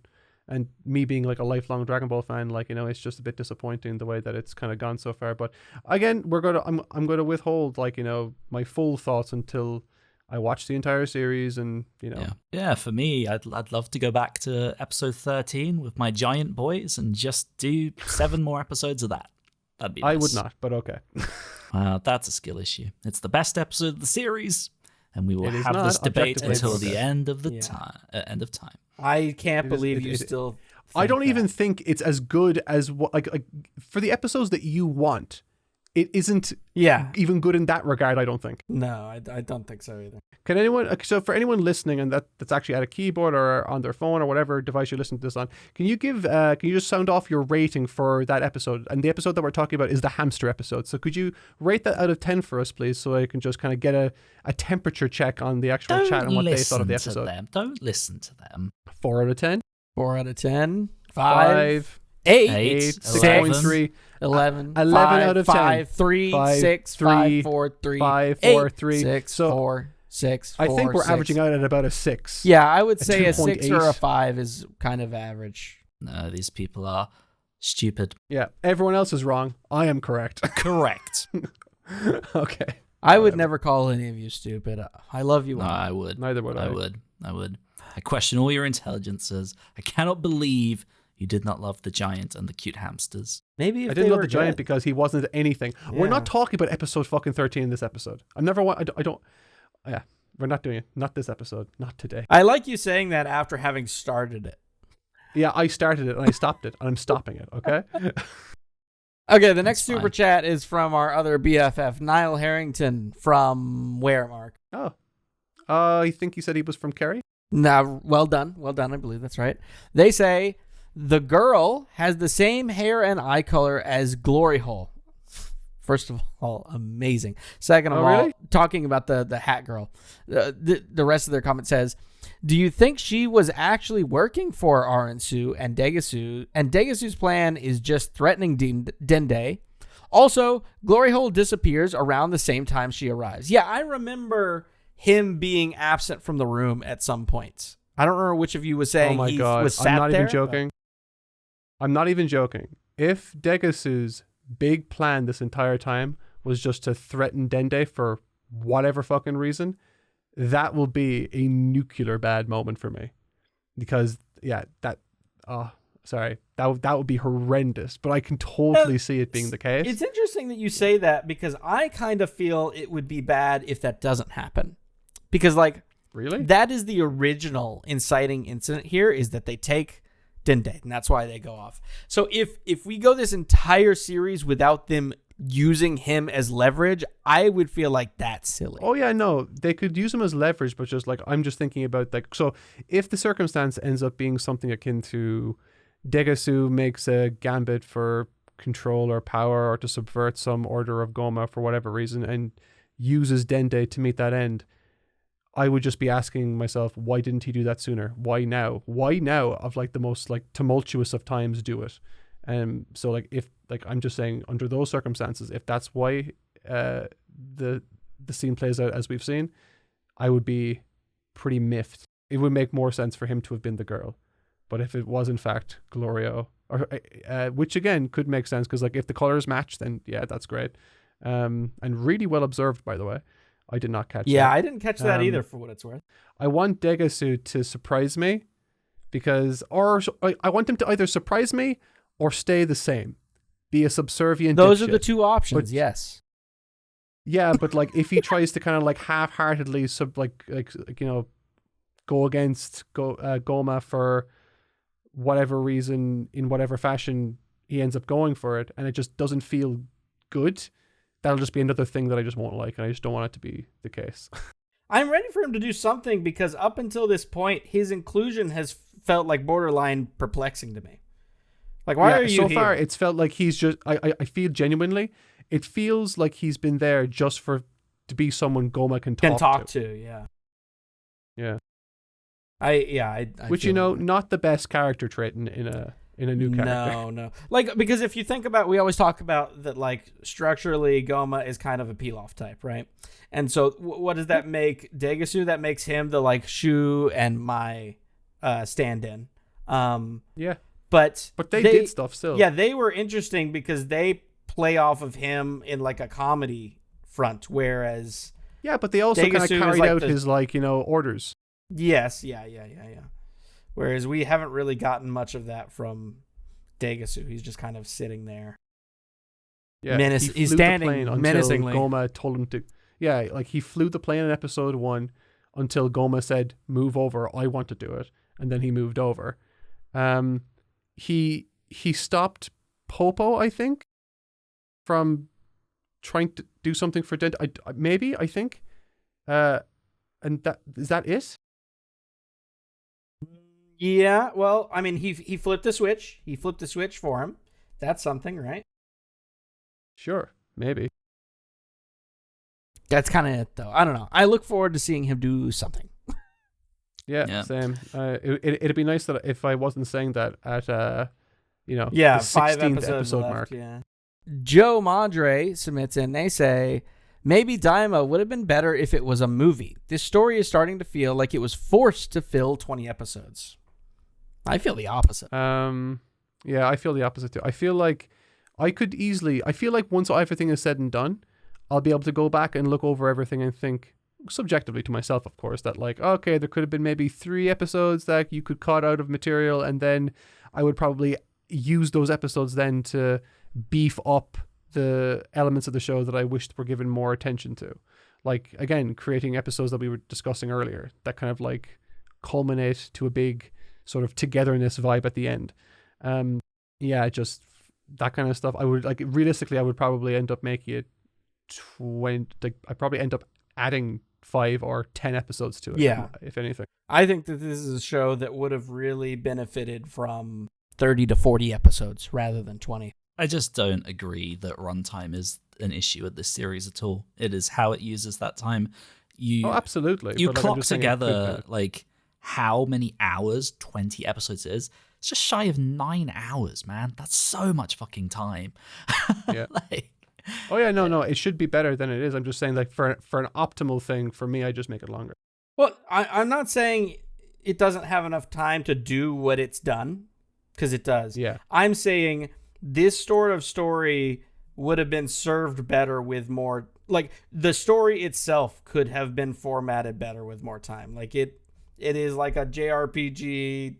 And me being like a lifelong Dragon Ball fan, like, it's just a bit disappointing the way that it's kind of gone so far. But again, I'm going to withhold like, my full thoughts until I watch the entire series and, Yeah, for me, I'd love to go back to episode 13 with my giant boys and just do 7 more episodes of that. That'd be nice. I would not, but okay. That's a skill issue. It's the best episode of the series, and we will have this debate until the end of end of time. I can't believe you still. I don't even think it's as good as what like for the episodes that you want. It isn't even good in that regard, I don't think. No, I don't think so either. Can anyone, so for anyone listening and that's actually at a keyboard or on their phone or whatever device you're listening to this on, can you just sound off your rating for that episode? And the episode that we're talking about is the hamster episode. So could you rate that out of 10 for us, please, so I can just kind of get a temperature check on the actual chat and what they thought of the episode? Don't listen to them. 4 out of 10? 4 out of 10. 5. 8. 6.3. 11 out of 10. 5, 3, 6, 5, 4, 3, 5, 8, 4, 3. 6, so 4, 6, I think we're 6. averaging out at about a 6. Yeah, I would say a 6 2.8. or a 5 is kind of average. No, these people are stupid. Yeah, everyone else is wrong. I am correct. Correct. Okay. I would never call any of you stupid. I love you. No, I would. Neither would I. I would. I question all your intelligences. I cannot believe you did not love the giant and the cute hamsters. Maybe if I didn't love the good. giant because he wasn't anything. Yeah. We're not talking about episode fucking 13 in this episode. I don't. Yeah, we're not doing it. Not this episode. Not today. I like you saying that after having started it. Yeah, I started it and I stopped it and I'm stopping it. Okay. Okay, the next super chat is from our other BFF, Niall Harrington from where, Mark? Oh, I think he said he was from Kerry. Now, well done. I believe that's right. They say the girl has the same hair and eye color as Glory Hole. First of all, amazing. Second of all, really? Talking about the hat girl, the rest of their comment says, do you think she was actually working for Aransu and Degasu, and Degasu's plan is just threatening Dende? Also, Glory Hole disappears around the same time she arrives. Yeah, I remember him being absent from the room at some points. I don't remember which of you was saying God. was sat there. I'm not even joking. I'm not even joking. If Degasu's big plan this entire time was just to threaten Dende for whatever fucking reason, that will be a nuclear bad moment for me. Because, that would be horrendous. But I can totally see it being the case. It's interesting that you say that because I kind of feel it would be bad if that doesn't happen. Because, really? That is the original inciting incident here, is that they take Dende, and that's why they go off. So if we go this entire series without them using him as leverage, I would feel like that's silly. Oh yeah, no, they could use him as leverage, but just I'm just thinking about so if the circumstance ends up being something akin to Degasu makes a gambit for control or power or to subvert some order of Goma for whatever reason and uses Dende to meet that end, I would just be asking myself, why didn't he do that sooner? Why now? Why now of the most tumultuous of times do it? So if I'm just saying under those circumstances, if that's why the scene plays out as we've seen, I would be pretty miffed. It would make more sense for him to have been the girl. But if it was in fact Glorio, or which again could make sense because if the colors match, then yeah, that's great. And really well observed, by the way. I did not catch that. Yeah, I didn't catch that either, for what it's worth. I want Degasu to surprise me or I want him to either surprise me or stay the same. Be a subservient Those dipshit. are the two options, but, yes. Yeah, but if he tries to kind of half-heartedly go against Goma for whatever reason, in whatever fashion he ends up going for it, and it just doesn't feel good, that'll just be another thing that I just won't like, and I just don't want it to be the case. I'm ready for him to do something, because up until this point, his inclusion has felt like borderline perplexing to me. Like, why are you so here? far, it's felt like he's just, I feel genuinely, it feels like he's been there just to be someone Goma can talk to. Yeah. Yeah. I Which, feel not the best character trait in a new character. No. Like, because if you think about, we always talk about that, like, structurally, Goma is kind of a peel-off type, right? And so what does that make Degasu? That makes him the, like, Shu and my stand-in. Yeah. But they did stuff still. Yeah, they were interesting because they play off of him in, like, a comedy front, whereas... Yeah, but they also kind of carried out his, like, orders. Yes, yeah. Whereas we haven't really gotten much of that from Degasu. He's just kind of sitting there. Yeah, he's standing menacingly. Goma told him to... Yeah, like, he flew the plane in episode 1 until Goma said, move over, I want to do it. And then he moved over. He stopped Popo, I think, from trying to do something for Dent. I think. And is that it? Yeah, well, I mean, he flipped the switch. He flipped the switch for him. That's something, right? Sure, maybe. That's kind of it, though. I don't know. I look forward to seeing him do something. Yeah, same. It'd be nice that if I wasn't saying that at the 5 episode left, mark. Yeah. Joe Madre submits in. They say, maybe Daima would have been better if it was a movie. This story is starting to feel like it was forced to fill 20 episodes. I feel the opposite. Yeah, I feel the opposite too. I feel like once everything is said and done, I'll be able to go back and look over everything and think, subjectively to myself, of course, that like, okay, there could have been maybe 3 episodes that you could cut out of material, and then I would probably use those episodes then to beef up the elements of the show that I wished were given more attention to. Like, again, creating episodes that we were discussing earlier that kind of like culminate to a big sort of togetherness vibe at the end. Just that kind of stuff. I would like, realistically, I would probably end up making it 20. I probably end up adding 5 or 10 episodes to it. Yeah, if anything. I think that this is a show that would have really benefited from 30 to 40 episodes rather than 20. I just don't agree that runtime is an issue with this series at all. It is how it uses that time. Absolutely. You clock together like how many hours 20 episodes is. It's just shy of 9 hours, man. That's so much fucking time. Yeah. No, it should be better than it is. I'm just saying, like, for an optimal thing, for me, I just make it longer. Well, I'm not saying it doesn't have enough time to do what it's done, because it does. Yeah. I'm saying this sort of story would have been served better with more, like, the story itself could have been formatted better with more time. Like, it is like a JRPG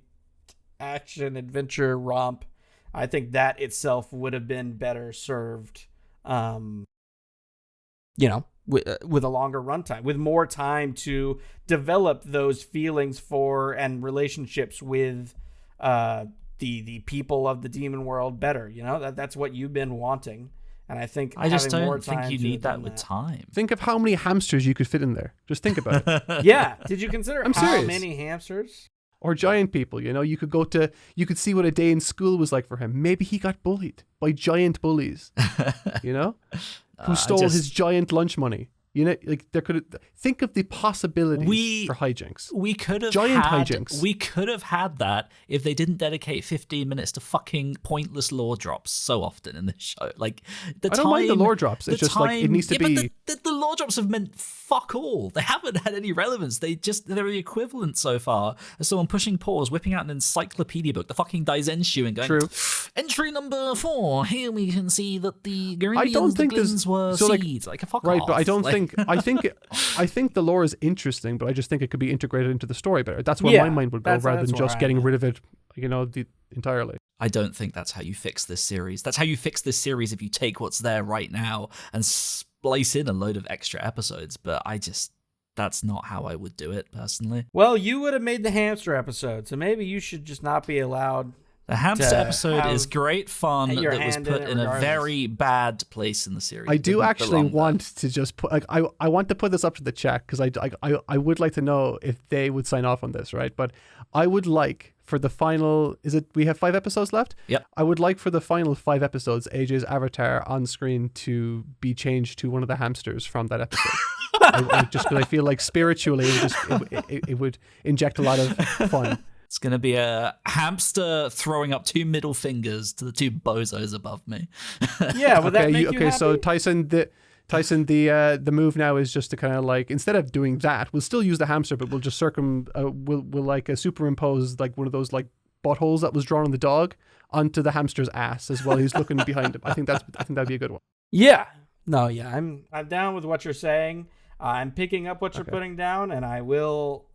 action adventure romp. I think that itself would have been better served, with a longer runtime, with more time to develop those feelings for and relationships with the people of the demon world better. That's what you've been wanting, and I think I just having more don't think time you to need have that with done time. Think of how many hamsters you could fit in there. Just think about it. Yeah, did you consider I'm how serious. many hamsters? Or giant people, you could see what a day in school was like for him. Maybe he got bullied by giant bullies, who stole his giant lunch money. Like, there could think of the possibilities for hijinks. We could have giant hijinks. We could have had that if they didn't dedicate 15 minutes to fucking pointless lore drops so often in this show. Like, I don't mind the lore drops. It's just like it needs to be. But the lore drops have meant fuck all. They haven't had any relevance. They're the equivalent so far as someone pushing pause, whipping out an encyclopedia book, the fucking Daizenshu, and going, True. Entry number 4. Here we can see that the Garidians were seeds. Like, fuck right, off. but I don't think. I think the lore is interesting, but I just think it could be integrated into the story better. That's where my mind would go, rather than just getting rid of it, entirely. I don't think that's how you fix this series. That's how you fix this series if you take what's there right now and splice in a load of extra episodes. But that's not how I would do it personally. Well, you would have made the hamster episode, so maybe you should just not be allowed. The hamster episode is great fun your that was hand put in it in a regardless. very bad place in the series. I It do didn't actually belong there. want to just put like I want to put this up to the chat because I would like to know if they would sign off on this, right? But I would like for the final, we have 5 episodes left? Yep. I would like for the final 5 episodes AJ's avatar on screen to be changed to one of the hamsters from that episode. Just because I feel like spiritually it would inject a lot of fun. It's going to be a hamster throwing up 2 middle fingers to the 2 bozos above me. Yeah, would that make you happy? So Tyson, the move now is just to kind of like, instead of doing that, we'll still use the hamster, but we'll just we'll like superimpose like one of those like buttholes that was drawn on the dog onto the hamster's ass as well. He's looking behind him. I think that'd be a good one. Yeah. No, yeah, I'm down with what you're saying. I'm picking up what you're putting down, and I will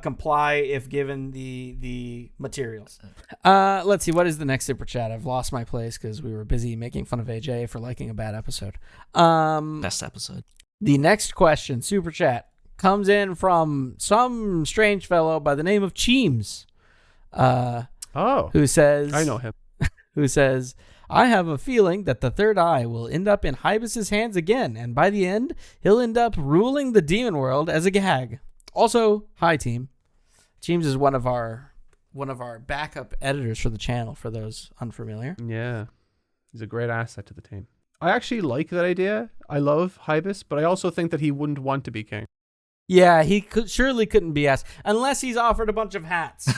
comply if given the materials. Let's see, what is the next super chat? I've lost my place because we were busy making fun of AJ for liking a bad episode. Best episode. The next question, super chat, comes in from some strange fellow by the name of Cheems. Who says, I know him. Who says, I have a feeling that the third eye will end up in Hybis's hands again, and by the end, he'll end up ruling the demon world as a gag. Also, hi team. James is one of our backup editors for the channel, for those unfamiliar. Yeah, he's a great asset to the team. I actually like that idea. I love Hybis, but I also think that he wouldn't want to be king. Yeah, he surely couldn't be asked unless he's offered a bunch of hats.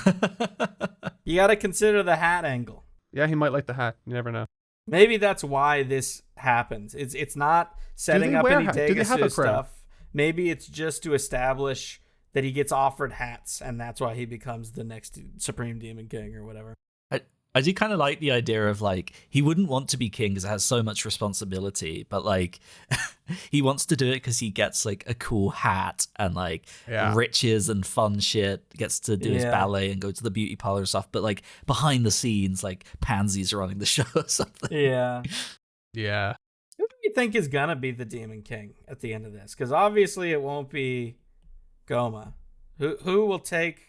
You got to consider the hat angle. Yeah, he might like the hat. You never know. Maybe that's why this happens. It's not setting up any Pegasus stuff. Maybe it's just to establish that he gets offered hats, and that's why he becomes the next Supreme Demon King or whatever. I do kind of like the idea of like, he wouldn't want to be king because it has so much responsibility, but like he wants to do it because he gets like a cool hat and like riches and fun shit, gets to do his ballet and go to the beauty parlor and stuff. But like behind the scenes, like Pansy's running the show or something. Yeah. Yeah. Who do you think is going to be the Demon King at the end of this? Because obviously it won't be Goma. Who will take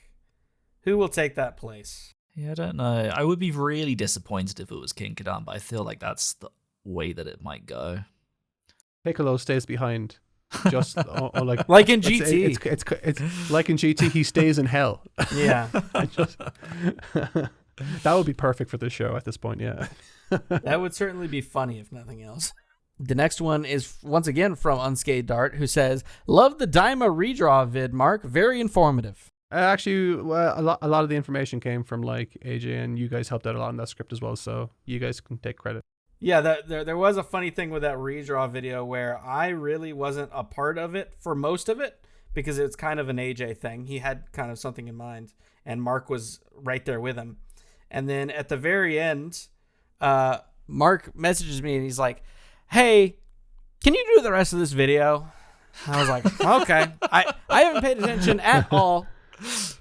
that place? Yeah, I don't know. I would be really disappointed if it was King Kadam, but I feel like that's the way that it might go. Piccolo stays behind. Just like in GT. It's like in GT, he stays in hell. Yeah. That would be perfect for this show at this point, yeah. That would certainly be funny if nothing else. The next one is once again from Unscathed Dart, who says, "Love the Daima redraw vid, Mark. Very informative." Actually, a lot of the information came from like AJ, and you guys helped out a lot in that script as well, so you guys can take credit. Yeah, there was a funny thing with that redraw video where I really wasn't a part of it for most of it because it's kind of an AJ thing. He had kind of something in mind, and Mark was right there with him. And then at the very end, Mark messages me and he's like, "Hey, can you do the rest of this video?" I was like, "Okay." I haven't paid attention at all.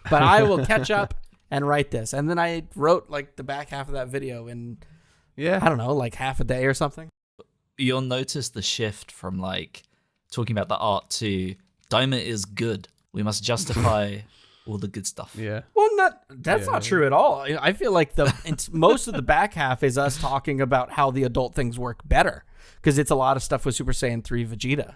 But I will catch up and write this. And then I wrote like the back half of that video in, I don't know, like half a day or something. You'll notice the shift from like talking about the art to Daima is good. We must justify all the good stuff. Yeah. Well, that's not true at all. I feel like most of the back half is us talking about how the adult things work better because it's a lot of stuff with Super Saiyan 3 Vegeta.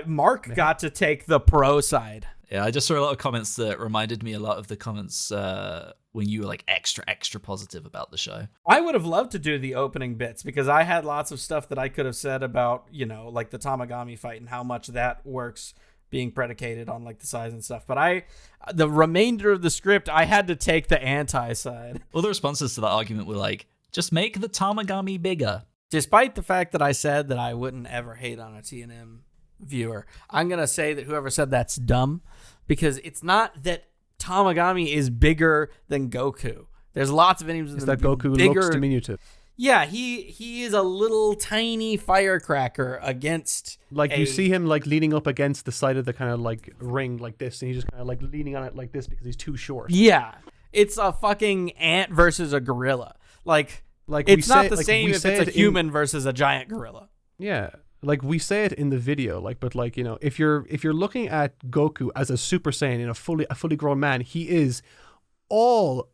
Mark got to take the pro side. Yeah, I just saw a lot of comments that reminded me a lot of the comments when you were like extra positive about the show. I would have loved to do the opening bits because I had lots of stuff that I could have said about, like the Tamagami fight and how much that works being predicated on like the size and stuff. But the remainder of the script, I had to take the anti side. All the responses to that argument were like, just make the Tamagami bigger. Despite the fact that I said that I wouldn't ever hate on a TNM viewer, I'm going to say that whoever said that's dumb because it's not that Tamagami is bigger than Goku. There's lots of enemies that Goku bigger. Looks diminutive. Yeah, he is a little tiny firecracker against you see him like leaning up against the side of the kind of like ring like this, and he's just kind of like leaning on it like this because he's too short. Yeah, it's a fucking ant versus a gorilla. Like it's not the same if it's a human versus a giant gorilla. Yeah. like we say it in the video, like, but like, you know, if you're looking at Goku as a Super Saiyan in a fully grown man, he is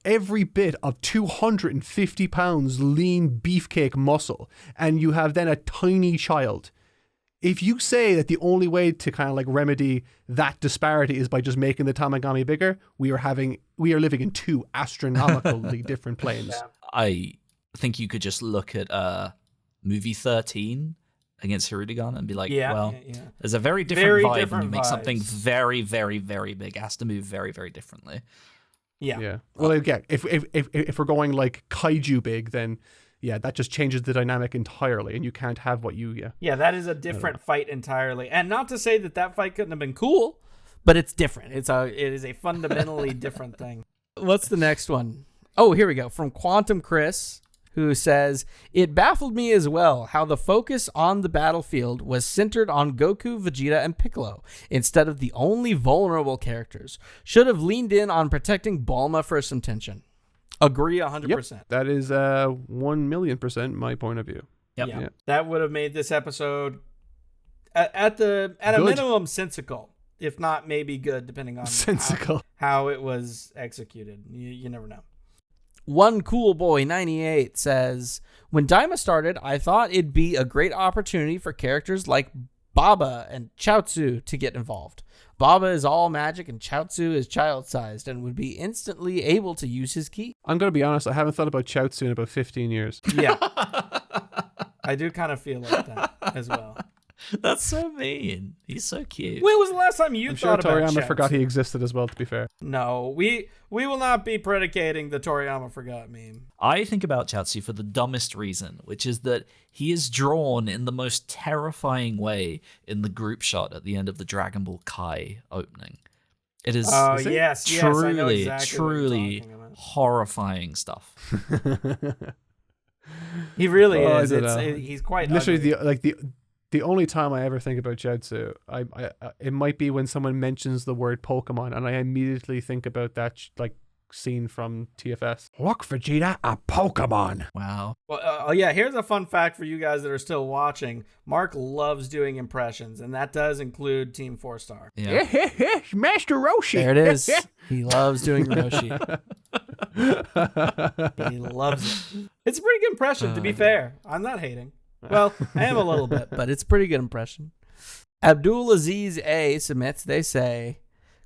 every bit of 250 pounds lean beefcake muscle, and you have then a tiny child. If you say that the only way to kind of like remedy that disparity is by just making the Tamagami bigger, we are living in two astronomically different planes. Yeah. I think you could just look at movie 13 against Hirudegan and be like, there's a very different vibe when you make something very, very, very big. It has to move very, very differently. Yeah. Well, again, if we're going like kaiju big, then that just changes the dynamic entirely, and you can't have what you. Yeah, that is a different fight entirely, and not to say that fight couldn't have been cool, but it's different. It is a fundamentally different thing. What's the next one? Oh, here we go. From Quantum Chris, who says, it baffled me as well how the focus on the battlefield was centered on Goku, Vegeta, and Piccolo instead of the only vulnerable characters. Should have leaned in on protecting Bulma for some tension. Agree 100%. Yep, that is 1,000,000% my point of view. Yep. That would have made this episode at a minimum sensical, if not maybe good, depending on how it was executed. You never know. One Cool Boy 98 says, when Daima started, I thought it'd be a great opportunity for characters like Baba and Chaozu to get involved. Baba is all magic and Chaozu is child-sized and would be instantly able to use his ki. I'm going to be honest, I haven't thought about Chaozu in about 15 years. Yeah. I do kind of feel like that as well. That's so mean. He's so cute. When was the last time you thought about Toriyama Chaozu? forgot he existed as well, to be fair. No, we will not be predicating the Toriyama forgot meme. I think about Chaozu for the dumbest reason, which is that he is drawn in the most terrifying way in the group shot at the end of the Dragon Ball Kai opening. It is truly horrifying stuff. He really is. He's quite literally ugly. The only time I ever think about Chaozu, it might be when someone mentions the word Pokemon, and I immediately think about that scene from TFS. Look, Vegeta, a Pokemon. Wow. Well, here's a fun fact for you guys that are still watching. Mark loves doing impressions, and that does include Team 4-Star. Yeah. Master Roshi. There it is. He loves doing Roshi. He loves it. It's a pretty good impression, to be fair. I'm not hating. Well, I am a little bit, but it's a pretty good impression. Abdul Aziz A submits, they say,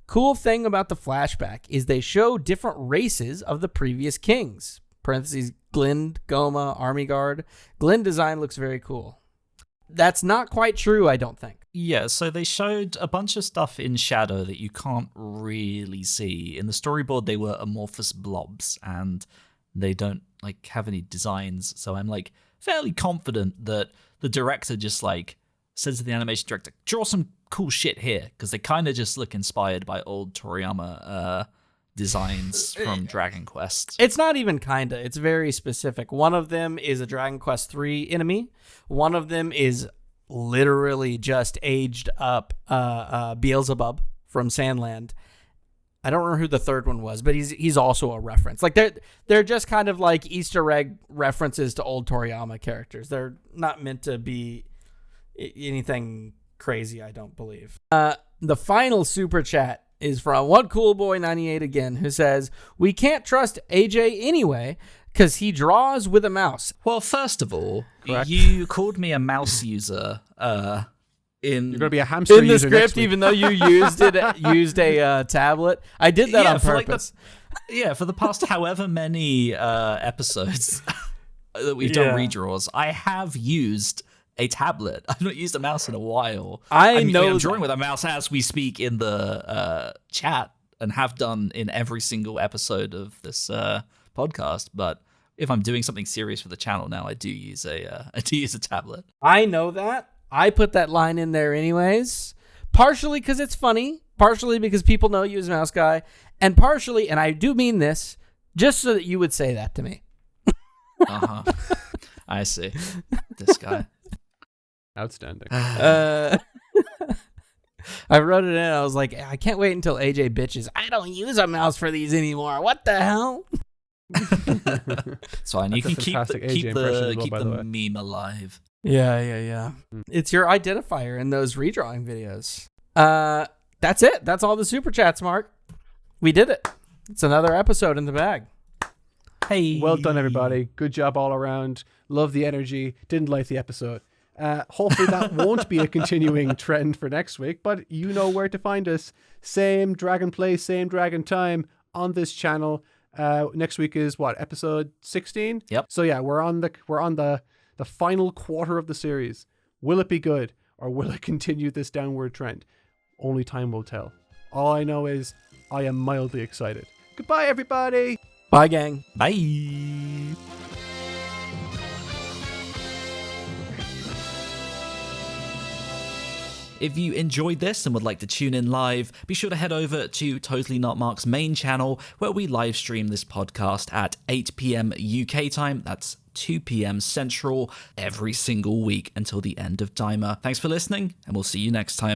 cool thing about the flashback is they show different races of the previous kings. Parentheses, Glyn, Goma, Army Guard. Glyn design looks very cool. That's not quite true, I don't think. Yeah, so they showed a bunch of stuff in shadow that you can't really see. In the storyboard, they were amorphous blobs, and they don't have any designs, so I'm fairly confident that the director just says to the animation director, draw some cool shit here, because they kind of just look inspired by old Toriyama designs from Dragon Quest. It's not even kinda, it's very specific. One of them is a Dragon Quest 3 enemy. One of them is literally just aged up Beelzebub from Sandland. I don't remember who the third one was, but he's also a reference. They're just kind of like Easter egg references to old Toriyama characters. They're not meant to be anything crazy, I don't believe. The final super chat is from One Cool Boy 98 again, who says, we can't trust AJ anyway because he draws with a mouse. Well, first of all, Correct. You called me a mouse user. You're going to be a hamster in the user script, even though you used a tablet. I did that on purpose. For the past however many episodes that we've done redraws, I have used a tablet. I've not used a mouse in a while. I'm drawing with a mouse as we speak in the chat, and have done in every single episode of this podcast. But if I'm doing something serious for the channel now, I do use a tablet. I know that. I put that line in there anyways, partially because it's funny, partially because people know you as a mouse guy, and partially, and I do mean this, just so that you would say that to me. I see. This guy. Outstanding. I wrote it in, I was like, I can't wait until AJ bitches. I don't use a mouse for these anymore. What the hell? So you can keep the meme alive. Yeah. It's your identifier in those redrawing videos. That's it. That's all the super chats, Mark. We did it. It's another episode in the bag. Hey. Well done, everybody. Good job all around. Love the energy. Didn't like the episode. Hopefully that won't be a continuing trend for next week, but you know where to find us. Same Dragon Play, same Dragon Time on this channel. Next week is what, episode 16? Yep. So yeah, we're on the final quarter of the series. Will it be good, or will it continue this downward trend? Only time will tell. All I know is I am mildly excited. Goodbye, everybody. Bye, gang. Bye. If you enjoyed this and would like to tune in live, be sure to head over to Totally Not Mark's main channel, where we live stream this podcast at 8 p.m. UK time. That's 2 p.m. Central every single week until the end of Timer. Thanks for listening, and we'll see you next time.